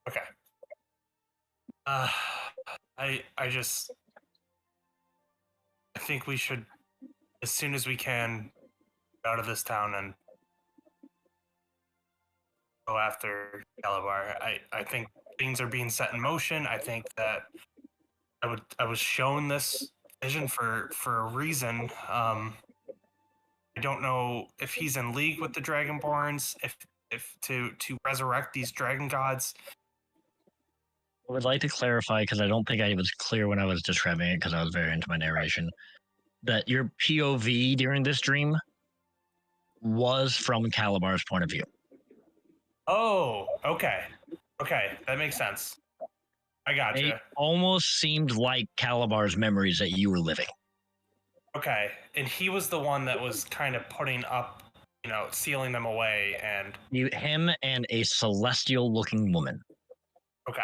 Okay. I think we should, as soon as we can, get out of this town and go after Calabar. I think things are being set in motion. I think that I was shown this vision for a reason. I don't know if he's in league with the Dragonborns, if to resurrect these dragon gods, I would like to clarify, because I don't think I was clear when I was describing it, because I was very into my narration, that your POV during this dream was from Calabar's point of view. Oh, okay. Okay, that makes sense. I It gotcha. almost seemed like Calabar's memories that you were living. Okay, and he was the one that was kind of putting up, sealing them away, and Him and a celestial-looking woman. okay.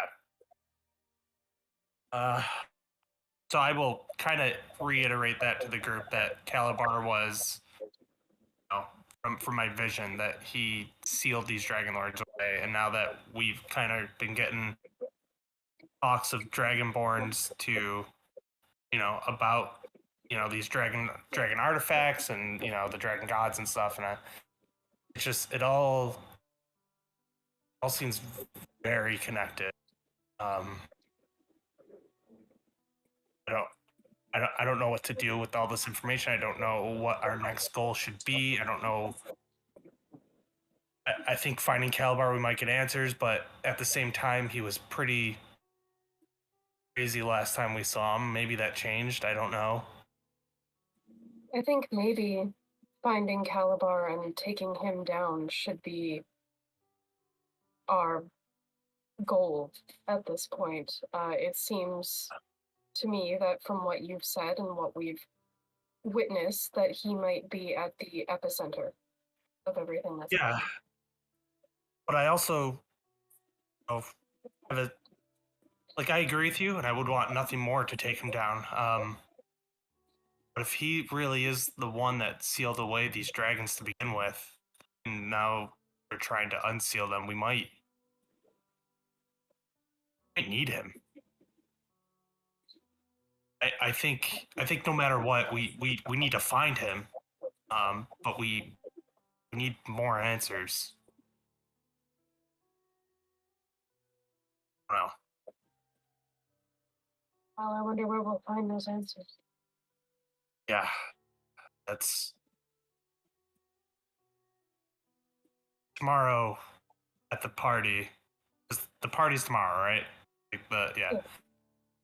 So I will kind of reiterate that to the group that Calabar was, from my vision, that he sealed these dragon lords away, and now that we've kind of been getting talks of dragonborns to, about these dragon artifacts and the dragon gods and stuff, and it all seems very connected. I don't know what to do with all this information. I don't know what our next goal should be. I don't know. I think finding Calabar, we might get answers, but at the same time, he was pretty crazy last time we saw him. Maybe that changed. I don't know. I think maybe finding Calabar and taking him down should be our goal at this point. It seems to me that from what you've said and what we've witnessed, that he might be at the epicenter of everything that's happening. But I also, have I agree with you, and I would want nothing more to take him down. But if he really is the one that sealed away these dragons to begin with, and now we're trying to unseal them, we might need him. I think no matter what, we need to find him. But we need more answers. Well, I wonder where we'll find those answers. yeah, that's tomorrow at the party. The party's tomorrow, right? Yeah.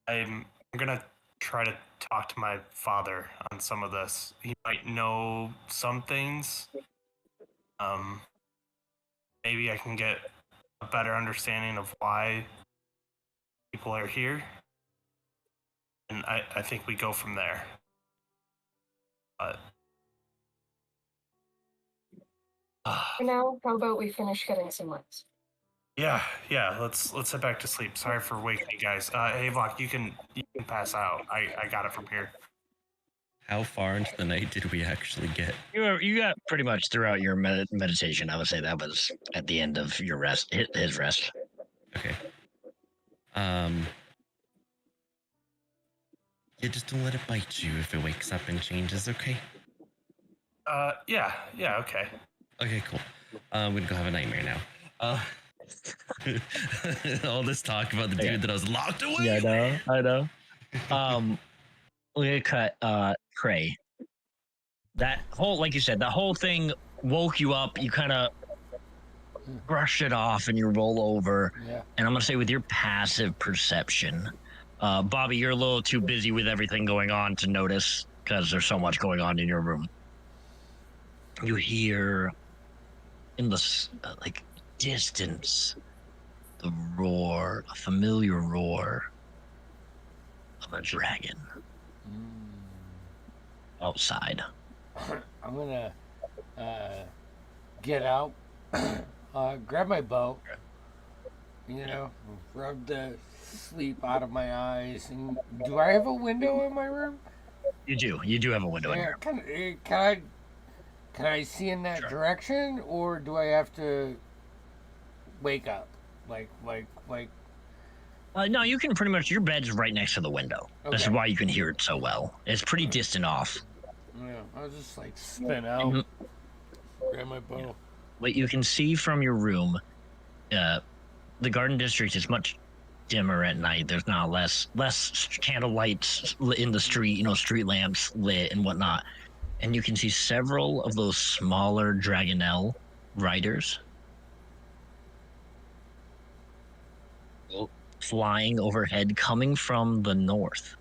I'm gonna try to talk to my father on some of this. He might know some things. Maybe I can get a better understanding of why people are here. And I think we go from there. But For now, how about we finish getting some rest? yeah. Let's head back to sleep. Sorry for waking you guys. Hey, Vlok, you can pass out. I got it from here. How far into the night did we actually get? You got pretty much throughout your meditation. I would say that was at the end of your rest, his rest. Okay. Yeah, just don't let it bite you if it wakes up and changes, okay? Yeah, okay. Okay, cool. I'm gonna go have a nightmare now. All this talk about the dude that I was locked away. Yeah, I know. We're gonna cut Trey. That whole, like you said, that whole thing woke you up. You kind of brush it off and you roll over. Yeah. And I'm gonna say with your passive perception, Bobby, you're a little too busy with everything going on to notice because there's so much going on in your room. You hear in the distance the roar, a familiar roar of a dragon outside. I'm gonna get out, grab my bow, rub the sleep out of my eyes. And do I have a window in my room? You do have a window in here. Can I see in that direction, or do I have to wake up? No, you can pretty much. Your bed's right next to the window. Okay. This is why you can hear it so well. It's pretty distant off. Yeah, I'll just spin out, grab my bow. Yeah. What you can see from your room, the garden district is much dimmer at night. There's not less candle lights in the street, street lamps lit and whatnot. And you can see several of those smaller Dragonel riders flying overhead coming from the north,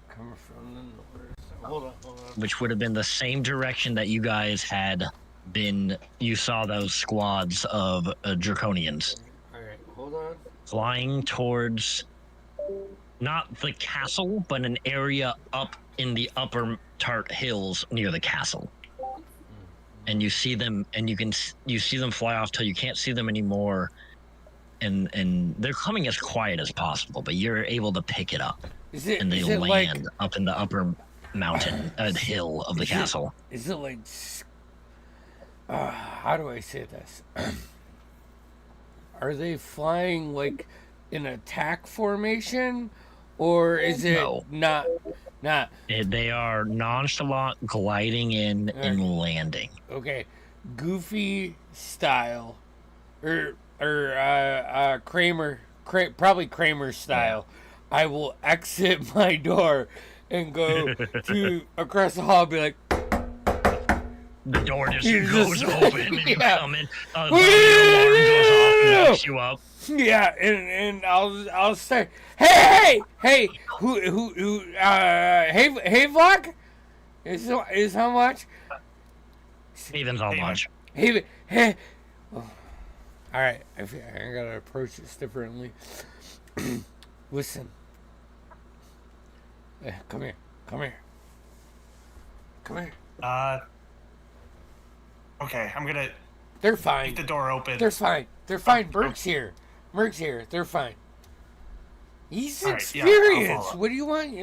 Coming from the north. Hold on. which would have been the same direction that you guys had been. You saw those squads of draconians All right, hold on. flying towards not the castle, but an area up in the upper Tart Hills near the castle. And you see them, and you see them fly off till you can't see them anymore, and they're coming as quiet as possible, but you're able to pick it up, and they land up in the upper mountain hill of the castle. Is it like? How do I say this? Are they flying like in attack formation, or is it not? They are nonchalant gliding in and landing. Okay, Goofy style, or probably Kramer style. I will exit my door and go to across the hall. And be like, the door just goes open and you come in. The alarm goes off and wakes you up. Yeah, and I'll start. Hey, who? Hey, Vlog, is how much? Haven's how much? Hey. Oh. All right, I gotta approach this differently. Listen. Come here. Okay, I'm gonna. They're fine. Keep the door open. They're fine. Merc's here. They're fine. He's experienced. What do you want?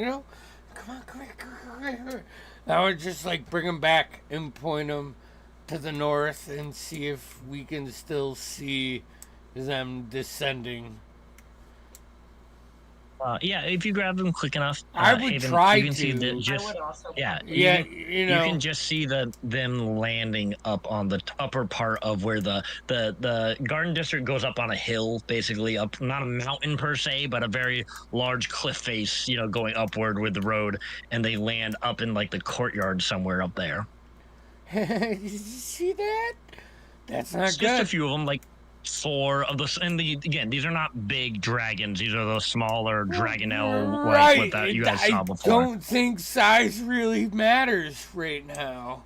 Come here. I would just like bring him back and point him to the north and see if we can still see them descending. Yeah, if you grab them quick enough, I would try you can to. See you can just see them landing up on the upper part of where the garden district goes up on a hill, basically up, not a mountain per se, but a very large cliff face, going upward with the road, and they land up in like the courtyard somewhere up there. Did you see that? That's not it's good. Just a few of them, like 4 of the, and again, these are not big dragons. These are the smaller dragonelle, like what that you guys saw before. I don't think size really matters right now.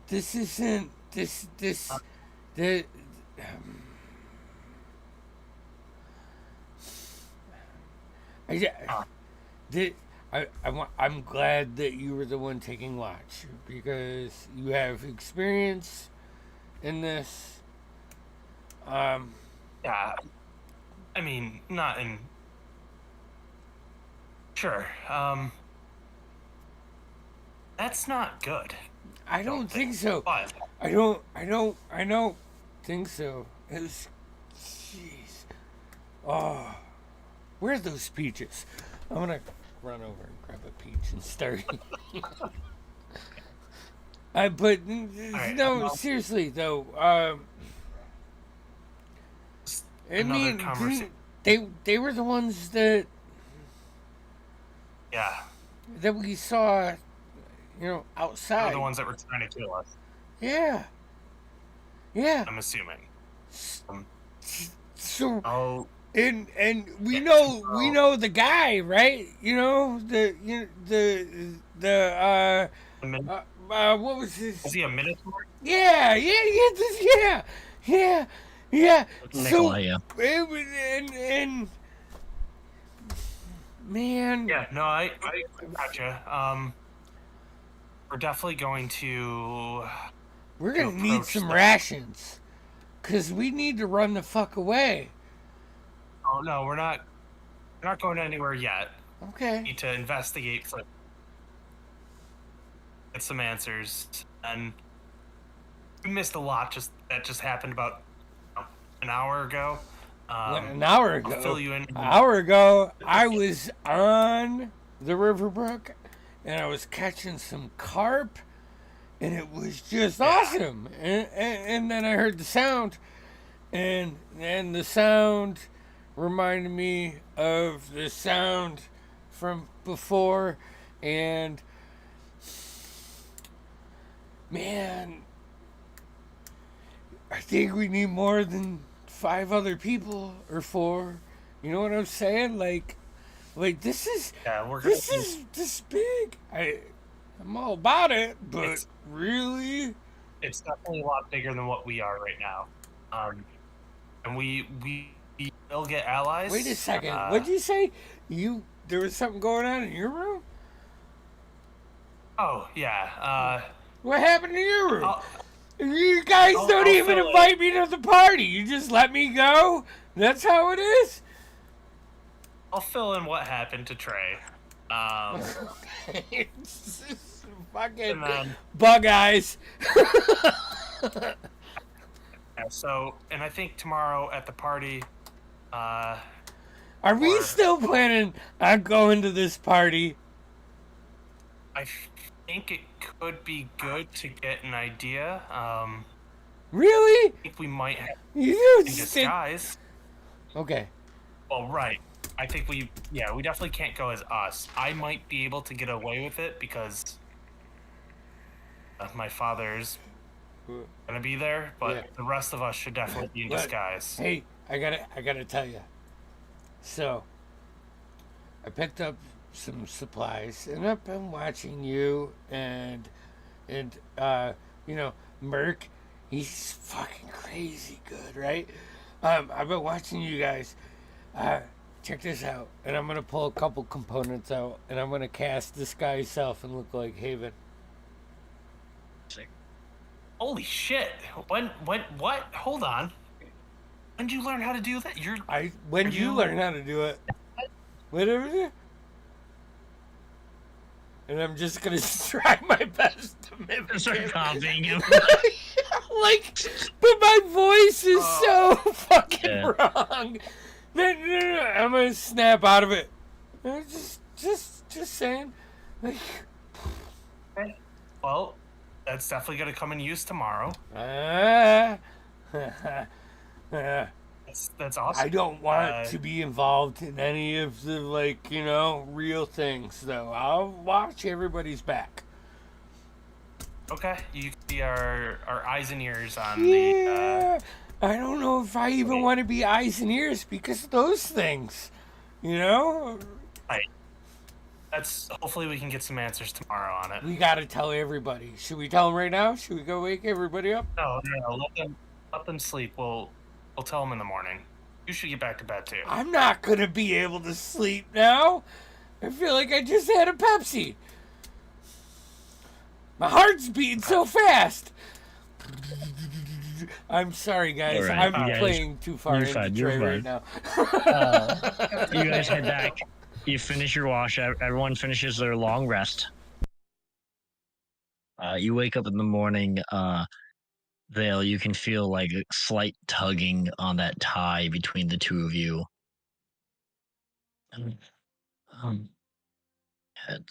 This isn't I'm glad that you were the one taking watch because you have experience in this. Yeah, I mean, not in. Sure. That's not good. I don't think so. But I don't think so. Jeez. Oh, where's those peaches? I'm gonna run over and grab a peach and start. No, seriously though. I mean, they were the ones that we saw, outside. They're the ones that were trying to kill us. Yeah. I'm assuming. So, and we know the guy, right? What was his? Is he a Minotaur? Yeah. So, and man. Yeah, no, I gotcha. We're definitely going to. We're gonna need some rations, cause we need to run the fuck away. Oh no, we're not going anywhere yet. Okay. We need to investigate, get some answers, and we missed a lot. That just happened about an hour ago. An hour ago. I'll fill you in. An hour ago, I was on the Riverbrook, and I was catching some carp, and it was just awesome. And then I heard the sound, and the sound reminded me of the sound from before, and man, I think we need more than 5 other people or 4 You know what I'm saying? Like this is Yeah, we're gonna. this big. I'm all about it, but It's- really, It's definitely a lot bigger than what we are right now. And we will get allies. wait a second. What'd you say? There was something going on in your room? Oh yeah. What happened in your room? I'll- You guys don't I'll even fill it. invite me to the party. You just let me go. That's how it is. I'll fill in what happened to Trey. It's just fucking And then, bug eyes. yeah, so, and I think tomorrow at the party, Are we Or- still planning on going to this party? I think it could be good to get an idea. Really? I think we might have You in think? disguise. Okay. Well, right. I think we definitely can't go as us. I might be able to get away with it because my father's gonna be there, but Yeah. the rest of us should definitely be in But- disguise. Hey, I gotta tell you. So, I picked up some supplies, and I've been watching you and Merc. He's fucking crazy good, right? I've been watching you guys. Check this out, and I'm gonna pull a couple components out, and I'm gonna cast Disguise Self and look like Haven. Holy shit! When? What? Hold on. When did you learn how to do that? When Are you you- learn how to do it, whatever. And I'm just gonna try my best to mimic Start it. copying him. Like, but my voice is so fucking Yeah. wrong. No, I'm gonna snap out of it. Just saying. Like, Well, that's definitely gonna come in use tomorrow. That's awesome. I don't want to be involved in any of the real things though. I'll watch everybody's back. Okay, you can be our eyes and ears on Yeah, I don't know if I even want to be eyes and ears because of those things. That's hopefully we can get some answers tomorrow on it. We gotta tell everybody. Should we tell them right now? Should we go wake everybody up? No, let them sleep. We'll tell them in the morning. You should get back to bed too. I'm not gonna be able to sleep now. I feel like I just had a Pepsi. My heart's beating so fast. I'm sorry, guys. All right, I'm you guys- playing too far you're into fine, Trey you're right now. You guys head back. You finish your wash. Everyone finishes their long rest. You wake up in the morning. Vale, you can feel like a slight tugging on that tie between the two of you. Head.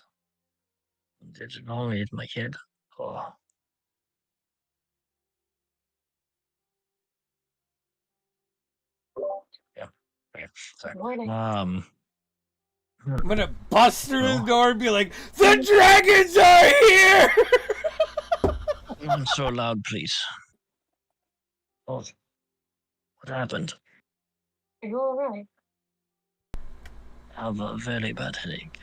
Did it all hit my head? Oh. Yeah. Okay. Sorry. Morning. I'm gonna bust through the door and be like, "The dragons are here!" Not so loud, please. Oh. What happened? Are you alright? I have a very bad headache.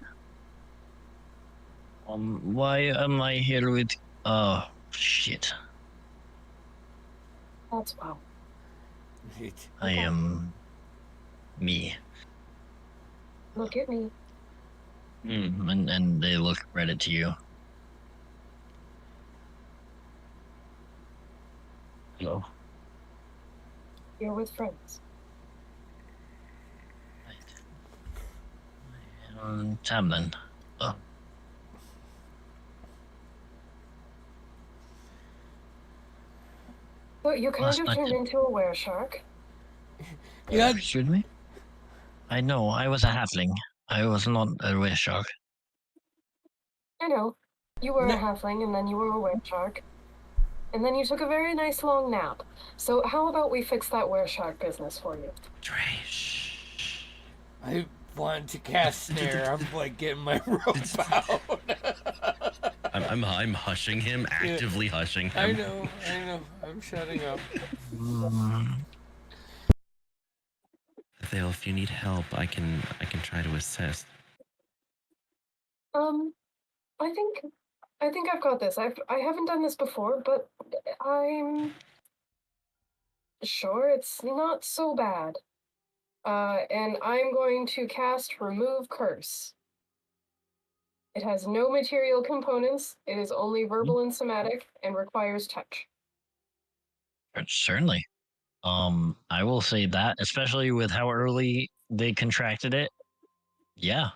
Why am I here with... Oh, shit. That's well. I am... me. Look at me. And they look right at you. Hello. You're with friends. Tamlin. Oh, But you kind Last of night turned did- into a were-shark. Yeah, excuse me? I know, I was a halfling. I was not a were shark. I know. You were No. a halfling, and then you were a were-shark. And then you took a very nice long nap. So how about we fix that were-shark business for you? Trey, shh. I want to cast snare. I'm like getting my rope out. I'm hushing him, actively hushing him. I know. I'm shutting up. Theo, if you need help, I can try to assist. I think I've got this. I haven't done this before, but I'm sure it's not so bad. And I'm going to cast Remove Curse. It has no material components. It is only verbal and somatic and requires touch. Certainly. I will say that, especially with how early they contracted it. Yeah.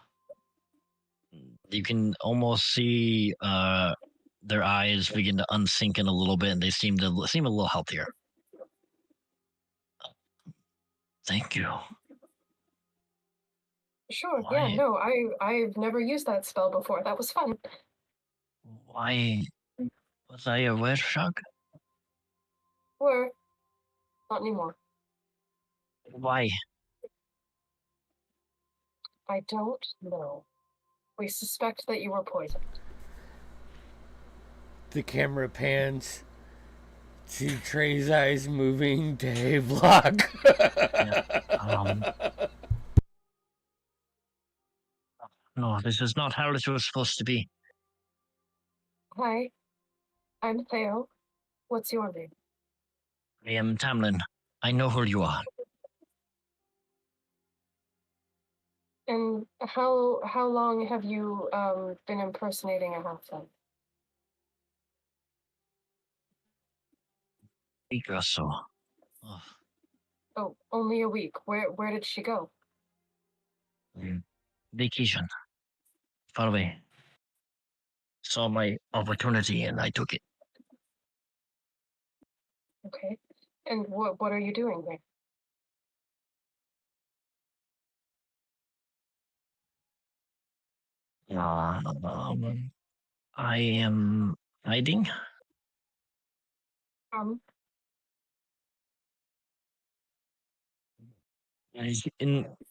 You can almost see their eyes begin to unsink in a little bit, and they seem a little healthier. Thank you. Sure. Why? Yeah. No, I've never used that spell before. That was fun. Why was I a werewolf? Or not anymore. Why? I don't know. We suspect that you were poisoned. The camera pans to Trey's eyes moving to Havelock. No, this is not how it was supposed to be. Hi, I'm Theo. What's your name? I am Tamlin. I know who you are. And how long have you been impersonating a halfling? A week or so. Oh. Oh, only a week. Where did she go? Vacation. Far away. Saw my opportunity and I took it. Okay. And what are you doing there? I am hiding.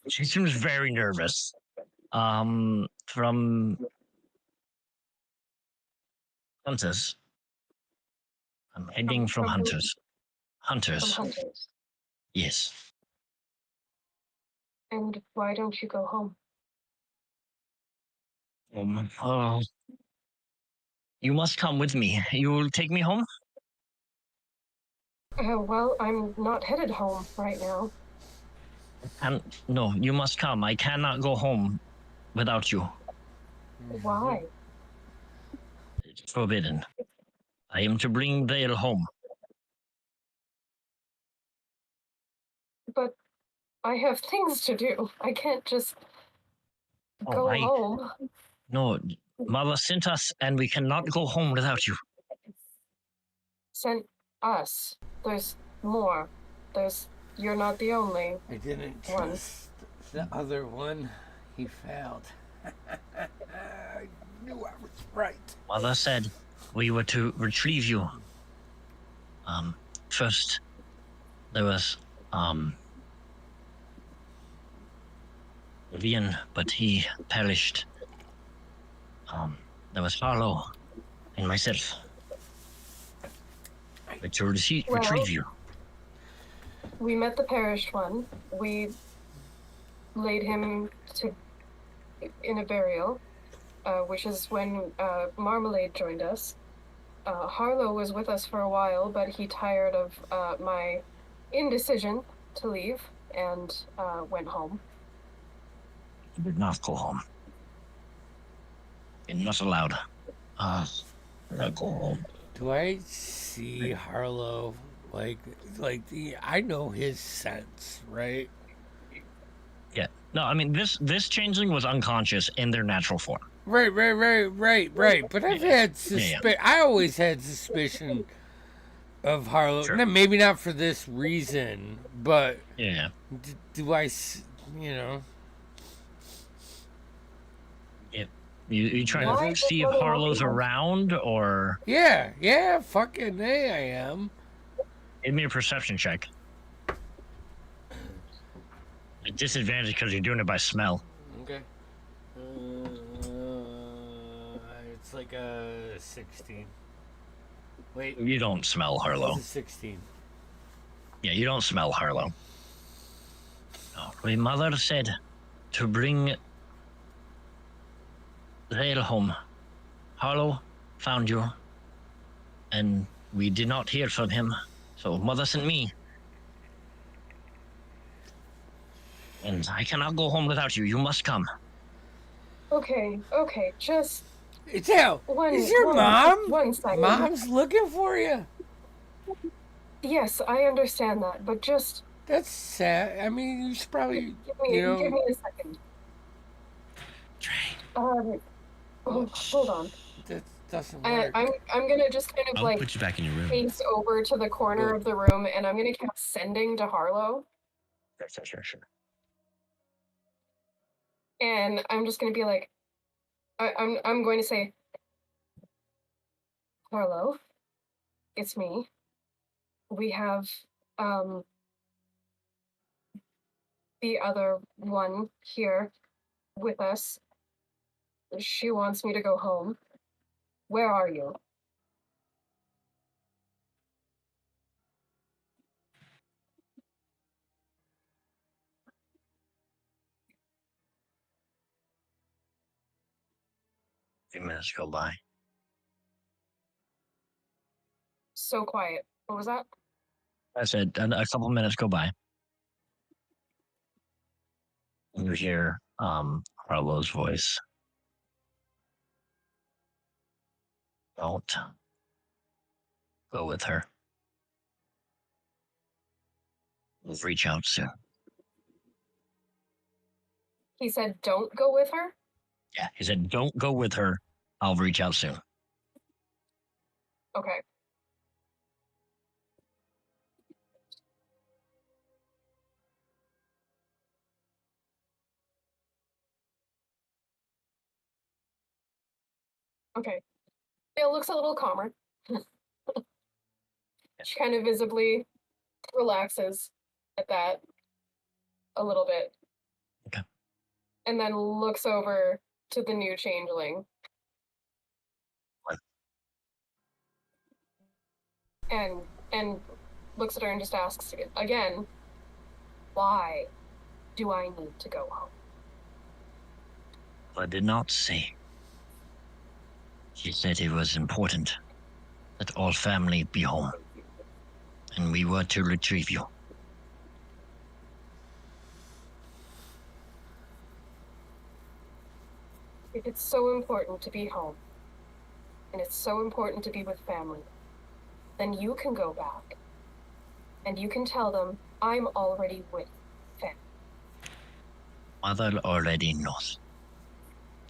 She seems very nervous. From hunters. I'm hiding from hunters. Hunters. From hunters. Yes. And why don't you go home? You must come with me. You will take me home? Well, I'm not headed home right now. No, you must come. I cannot go home without you. Why? It's forbidden. I am to bring Vale home. But I have things to do. I can't just go home. No, Mother sent us and we cannot go home without you. Sent us. There's more. You're not the only I didn't trust the other one. He failed. I knew I was right. Mother said we were to retrieve you. First, there was, Vian, but he perished. There was Harlow and myself. But to retrieve you. We met the perished one. We laid him in a burial, which is when Marmalade joined us. Harlow was with us for a while, but he tired of my indecision to leave and went home. You did not go home. You're not allowed. Not go home. Do I see Harlow I know his sense, right? Yeah. No, I mean this changeling was unconscious in their natural form. Right. But I've had I always had suspicion of Harlow. Sure. No, maybe not for this reason, but yeah. Do I, Yeah. You trying to see if Harlow's around or? Yeah. Fucking A, I am. Give me a perception check. A disadvantage because you're doing it by smell. Okay. It's like a 16. Wait. You don't smell Harlow. It's a 16. Yeah, you don't smell Harlow. No. My mother said to bring the ale home. Harlow found you, and we did not hear from him, so mother sent me. And I cannot go home without you. You must come. Okay, just Tail, is your mom? 1 second. Mom's looking for you. Yes, I understand that, but just That's sad. I mean, you should probably, give me a second. Trey. Hold on. That doesn't work. I'm gonna just kind of I'll like put you back in your room. face over to the corner of the room, and I'm gonna cast sending to Harlow, Sure. and I'm just gonna be like, I'm going to say, Harlow, it's me. We have the other one here with us. She wants me to go home. Where are you? A few minutes go by. So quiet. What was that? I said a couple minutes go by. And you hear Harlow's voice. Don't go with her. We'll reach out soon. He said, don't go with her? Yeah, he said, don't go with her. I'll reach out soon. Okay. Okay. It looks a little calmer. She kind of visibly relaxes at that a little bit. Okay. And then looks over to the new changeling. What? And looks at her and just asks again, why do I need to go home? I did not say. She said it was important that all family be home. And we were to retrieve you. If it's so important to be home, and it's so important to be with family, then you can go back. And you can tell them I'm already with family. Mother already knows.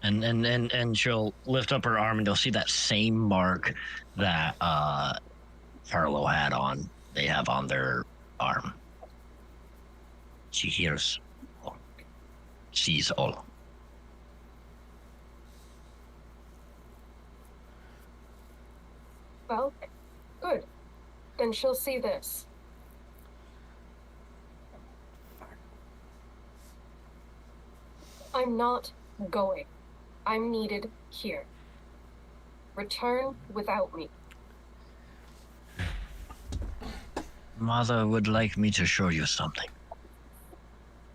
And she'll lift up her arm and you'll see that same mark that Harlow had on. They have on their arm. She hears all. Sees all. Well, good. Then she'll see this. I'm not going. I'm needed here. Return without me. Mother would like me to show you something.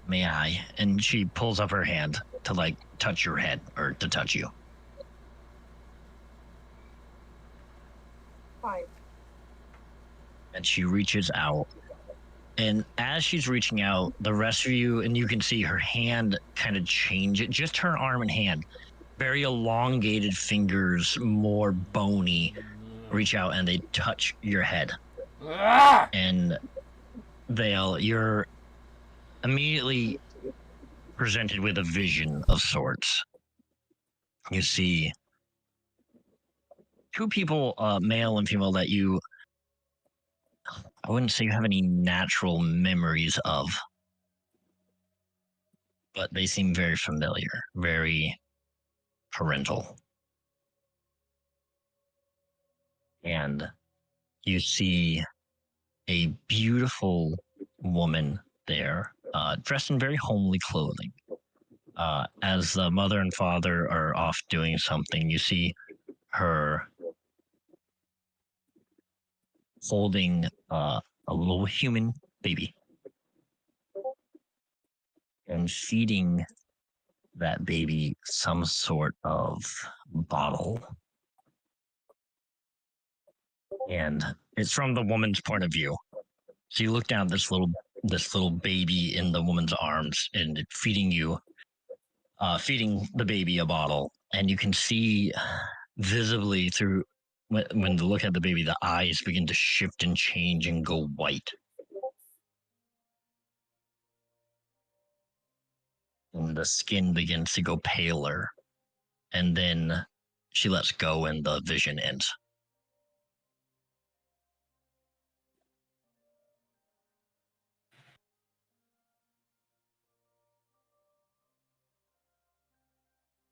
May I? And she pulls up her hand to like touch your head or to touch you. Fine. And she reaches out. And as she's reaching out, the rest of you, and you can see her hand kind of change it, just her arm and hand, very elongated fingers, more bony, reach out and they touch your head. Ah! And Vale, you're immediately presented with a vision of sorts. You see two people, male and female, that you, I wouldn't say you have any natural memories of, but they seem very familiar, very parental. And you see a beautiful woman there, dressed in very homely clothing. As the mother and father are off doing something, you see her holding a little human baby. and feeding that baby some sort of bottle. And it's from the woman's point of view. So you look down this little baby in the woman's arms and feeding the baby a bottle, and you can see visibly through when you look at the baby, the eyes begin to shift and change and go white. And the skin begins to go paler. And then she lets go and the vision ends.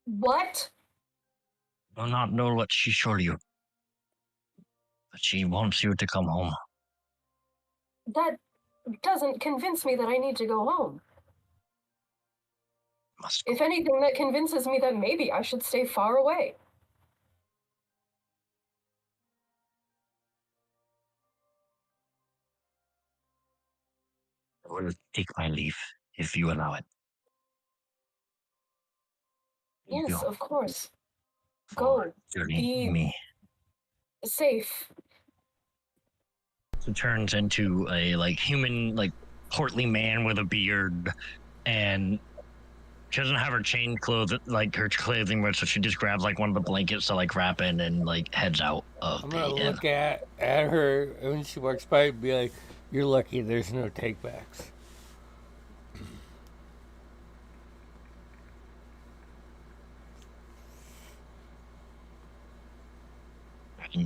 What? I do not know what she showed you, but she wants you to come home. That doesn't convince me that I need to go home. Must go. If anything, that convinces me that maybe I should stay far away. I will take my leave if you allow it. Thank Yes, you of course. for Go. journeying me. Safe. It turns into a human, portly man with a beard, and she doesn't have her chain clothes her clothing with, so she just grabs one of the blankets to wrap in and heads out of I'm the gonna inn. look at her when she walks by and be like, "You're lucky there's no takebacks."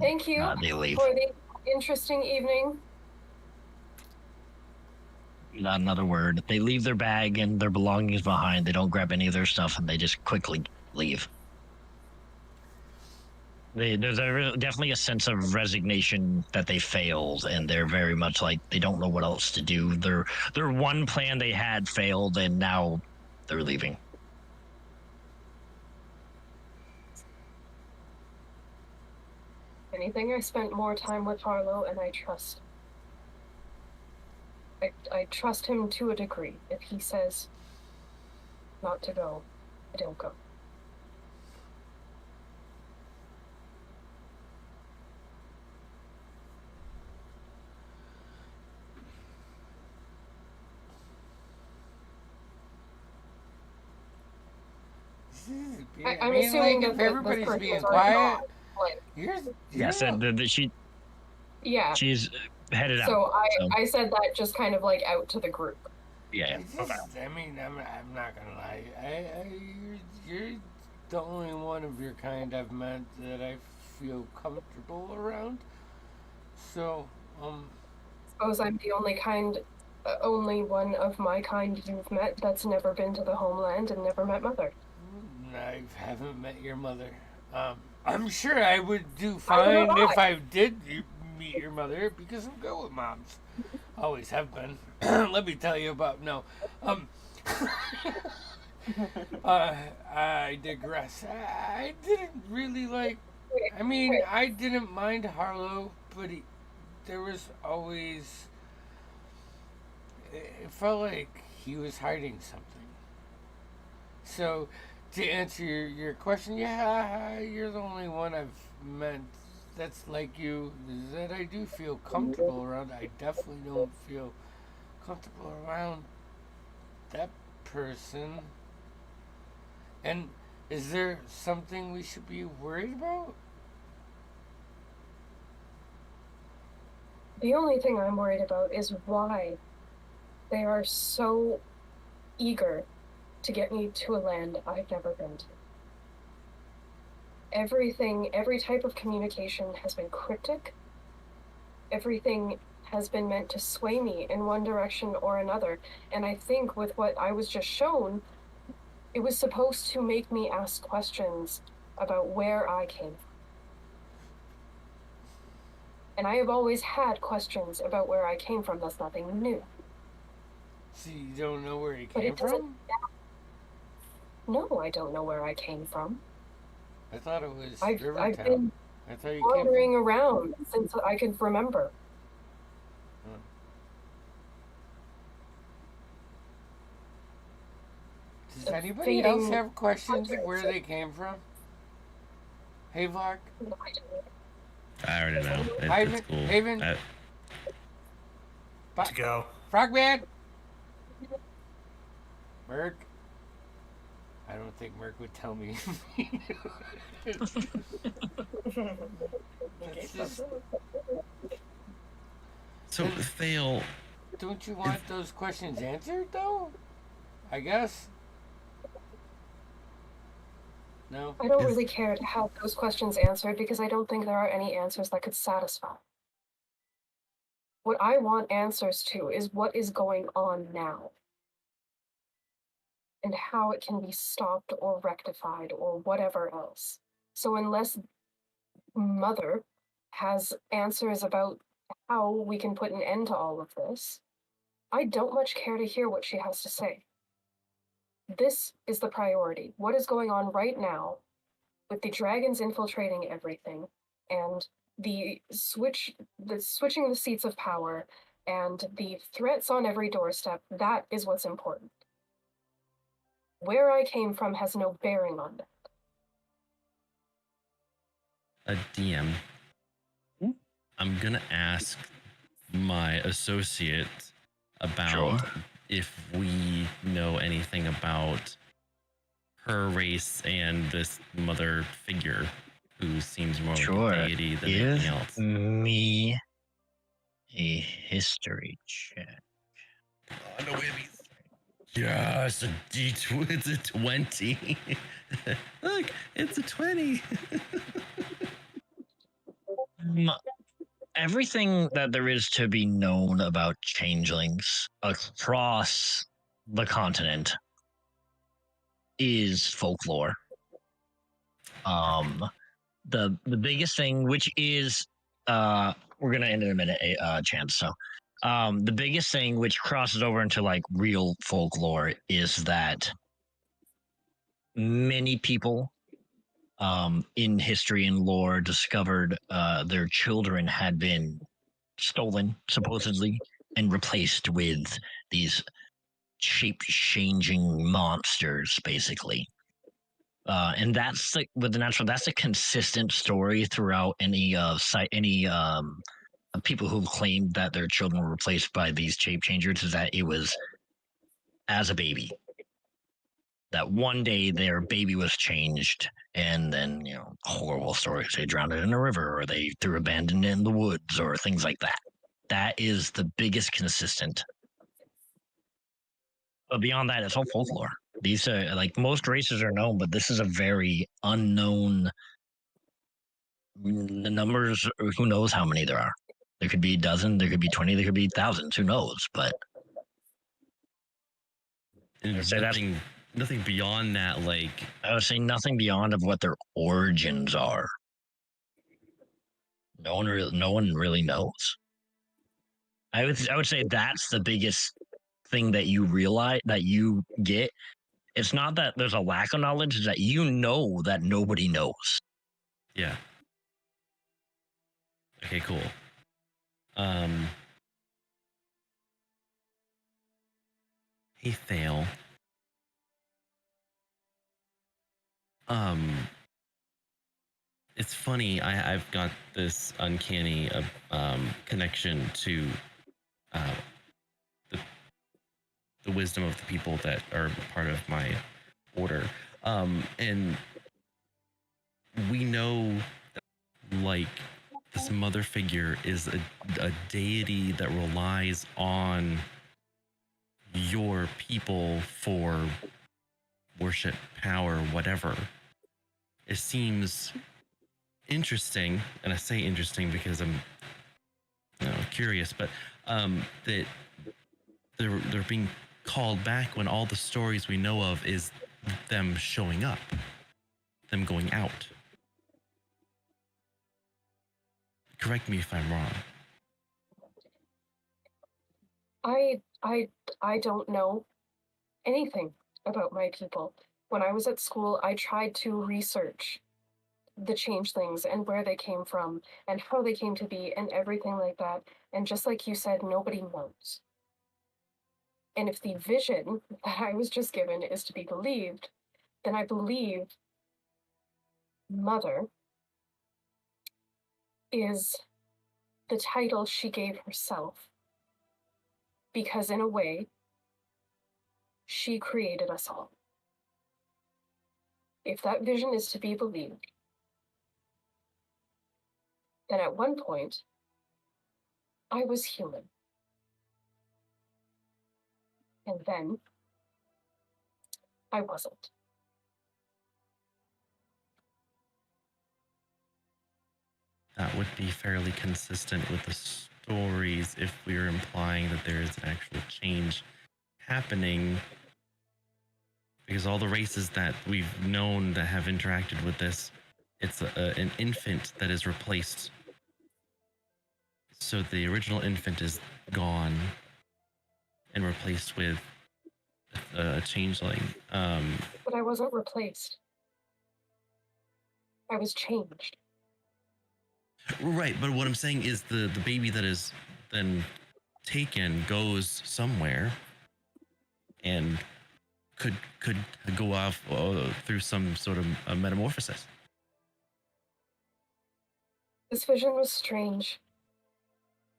Thank you They leave. for the interesting evening. Not another word. They leave their bag and their belongings behind. They don't grab any of their stuff, and they just quickly leave. There's definitely a sense of resignation that they failed, and they're very much they don't know what else to do. Their one plan they had failed, and now they're leaving. Anything, I spent more time with Harlow, and I trust. I trust him to a degree. If he says not to go, I don't go. I'm assuming that if this everybody's person being is already quiet, gone. Yes, Yeah. she's headed out. So I said that just kind of out to the group. Yeah. I mean, I'm not gonna lie. You're the only one of your kind I've met that I feel comfortable around. So, Suppose I'm the only one of my kind you've met that's never been to the homeland and never met Mother. I haven't met your mother. I'm sure I would do fine if I did meet your mother because I'm good with moms. Always have been. Let me tell you about I digress. I didn't really I didn't mind Harlow, but there was always. It felt like he was hiding something. So, to answer your question, yeah, you're the only one I've met that's like you, that I do feel comfortable around. I definitely don't feel comfortable around that person. And is there something we should be worried about? The only thing I'm worried about is why they are so eager to get me to a land I've never been to. Every type of communication has been cryptic. Everything has been meant to sway me in one direction or another. And I think with what I was just shown, it was supposed to make me ask questions about where I came from. And I have always had questions about where I came from. That's nothing new. So you don't know where he came from? No, I don't know where I came from. I thought it was I've Rivertown. been I thought you wandering around since I can remember. Does anybody else fading have questions portraits. where they came from? Hey, Vark? No, I don't. I already know. Ivan, It's cool. Haven, To go. Frogman, Merc. I don't think Merc would tell me. It's just, So, Thale, don't you want those questions answered, though? I guess. No? I don't really care to have those questions answered because I don't think there are any answers that could satisfy. What I want answers to is what is going on now and how it can be stopped or rectified or whatever else. So unless Mother has answers about how we can put an end to all of this, I don't much care to hear what she has to say. This is the priority. What is going on right now with the dragons infiltrating everything and the switching the seats of power and the threats on every doorstep, that is what's important. Where I came from has no bearing on that. a DM, I'm gonna ask my associate about Sure. if we know anything about her race and this mother figure who seems more Sure. like a deity than Give anything else. me a history check. Oh, no whammies. Yes, it's a 20. Look, it's a 20. Everything that there is to be known about changelings across the continent is folklore. The biggest thing, which is we're gonna end in a minute, Chance. So, the biggest thing which crosses over into like real folklore is that many people in history and lore discovered their children had been stolen, supposedly, and replaced with these shape-changing monsters, basically. And that's the with the natural. That's a consistent story throughout any people who claimed that their children were replaced by these shape changers. Is that it was as a baby. That one day their baby was changed, and then horrible stories. They drowned it in a river, or they threw abandoned in the woods, or things like that. That is the biggest consistent. But beyond that, it's all folklore. These are like most races are known, but this is a very unknown. The numbers, who knows how many there are? There could be a dozen, there could be 20, there could be thousands. Who knows? But And I'd say nothing beyond that, like I would say nothing beyond of what their origins are. No one really knows. I would say that's the biggest thing that you realize that you get. It's not that there's a lack of knowledge; it's that you know that nobody knows. yeah. Okay, cool. Hey, Thale. It's funny. I've got this uncanny connection to the wisdom of the people that are part of my order, and we know that, like, this mother figure is a deity that relies on your people for worship, power, whatever. It seems interesting, and I say interesting because I'm curious, but that they're being called back when all the stories we know of is them showing up, them going out. Correct me if I'm wrong. I don't know anything about my people. When I was at school, I tried to research the changelings and where they came from and how they came to be and everything like that. And just like you said, nobody knows. And if the vision that I was just given is to be believed, then I believe Mother is the title she gave herself. Because in a way, she created us all. If that vision is to be believed, then at one point, I was human. And then, I wasn't. That would be fairly consistent with the stories if we were implying that there is an actual change happening. Because all the races that we've known that have interacted with this, it's an infant that is replaced. So the original infant is gone and replaced with a changeling. But I wasn't replaced. I was changed. Right, but what I'm saying is the baby that is then taken goes somewhere and could go off through some sort of a metamorphosis. This vision was strange.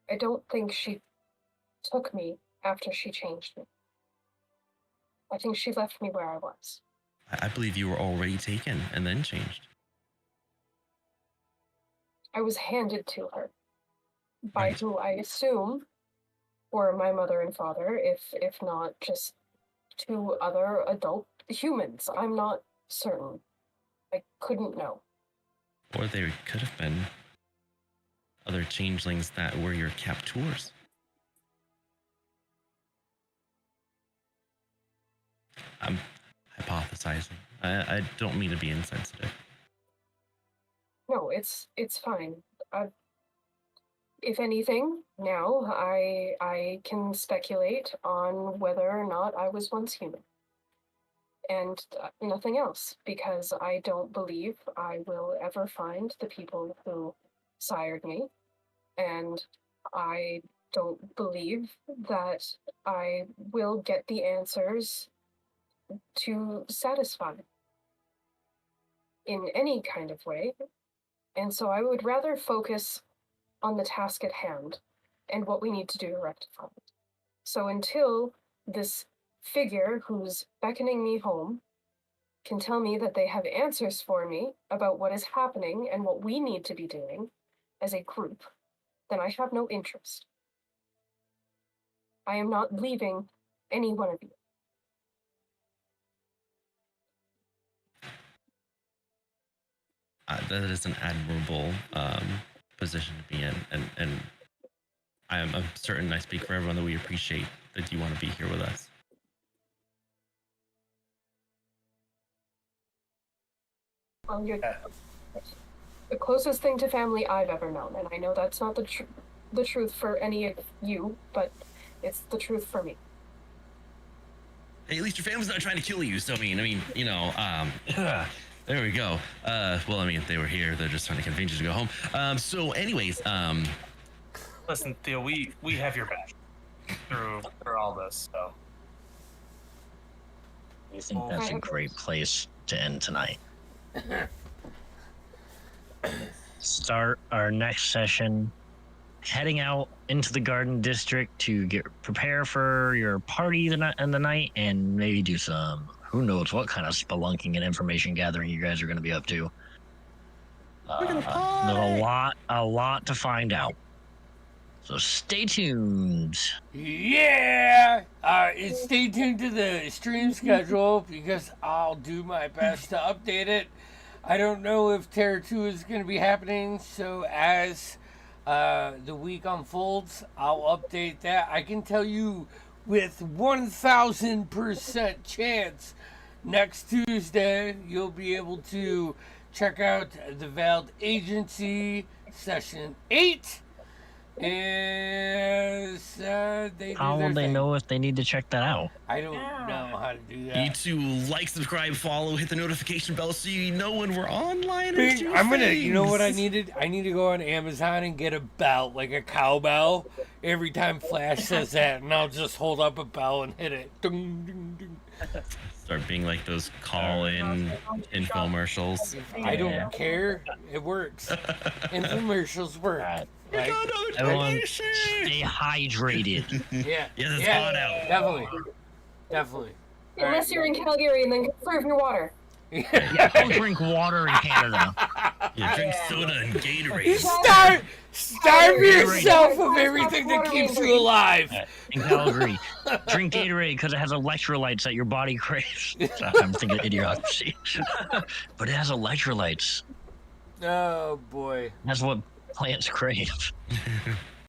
I don't think she took me after she changed me. I think she left me where I was. I believe you were already taken and then changed. I was handed to her by Right. who I assume were my mother and father, if not just two other adult humans. I'm not certain. I couldn't know. Or there could have been other changelings that were your captors. I'm hypothesizing. I don't mean to be insensitive. No, it's fine. If anything, now I can speculate on whether or not I was once human. And nothing else, because I don't believe I will ever find the people who sired me, and I don't believe that I will get the answers to satisfy in any kind of way. And so I would rather focus on the task at hand and what we need to do to rectify it. So until this figure who's beckoning me home can tell me that they have answers for me about what is happening and what we need to be doing as a group, then I have no interest. I am not leaving any one of you. That is an admirable position to be in, and I'm certain I speak for everyone that we appreciate that you want to be here with us. Well, you're the closest thing to family I've ever known, and I know that's not the truth for any of you, but it's the truth for me. Hey, at least your family's not trying to kill you. So I mean, you know, there we go. Well, I mean, they were here. They're just trying to convince you to go home. So, anyways, Listen, Theo, we have your back through all this. So I think that's a great place to end tonight. Start our next session heading out into the Garden District to prepare for your party in the night, and maybe do some, who knows what kind of spelunking and information gathering you guys are going to be up to. There's a lot to find out. So stay tuned. Yeah! Stay tuned to the stream schedule because I'll do my best to update it. I don't know if Terra 2 is going to be happening, so as the week unfolds, I'll update that. I can tell you with 1,000% chance next Tuesday you'll be able to check out the Veiled Agency Session 8. Is they do How their will they thing. know if they need to check that out? I don't know how to do You that. need to like, subscribe, follow, hit the notification bell so you know when we're online. and Bing, do I'm gonna. You know what I things. needed? I need to go on Amazon and get a bell, like a cowbell. Every time Flash says that, and I'll just hold up a bell and hit it. Ding, ding, ding. Start being like those call-in infomercials. I don't care. It works. Infomercials work. Alright. Like, Everyone, stay hydrated. yeah. Yes, it's yeah, hot out. Definitely. Definitely. Unless you're in Calgary and then conserve your water. Yeah, don't drink water in Canada. Yeah, drink Yeah. soda and Gatorade. Starve yourself of everything that keeps you alive. In Calgary, drink Gatorade because it has electrolytes that your body craves. I'm thinking idiocracy. But it has electrolytes. Oh boy. That's what plants crave.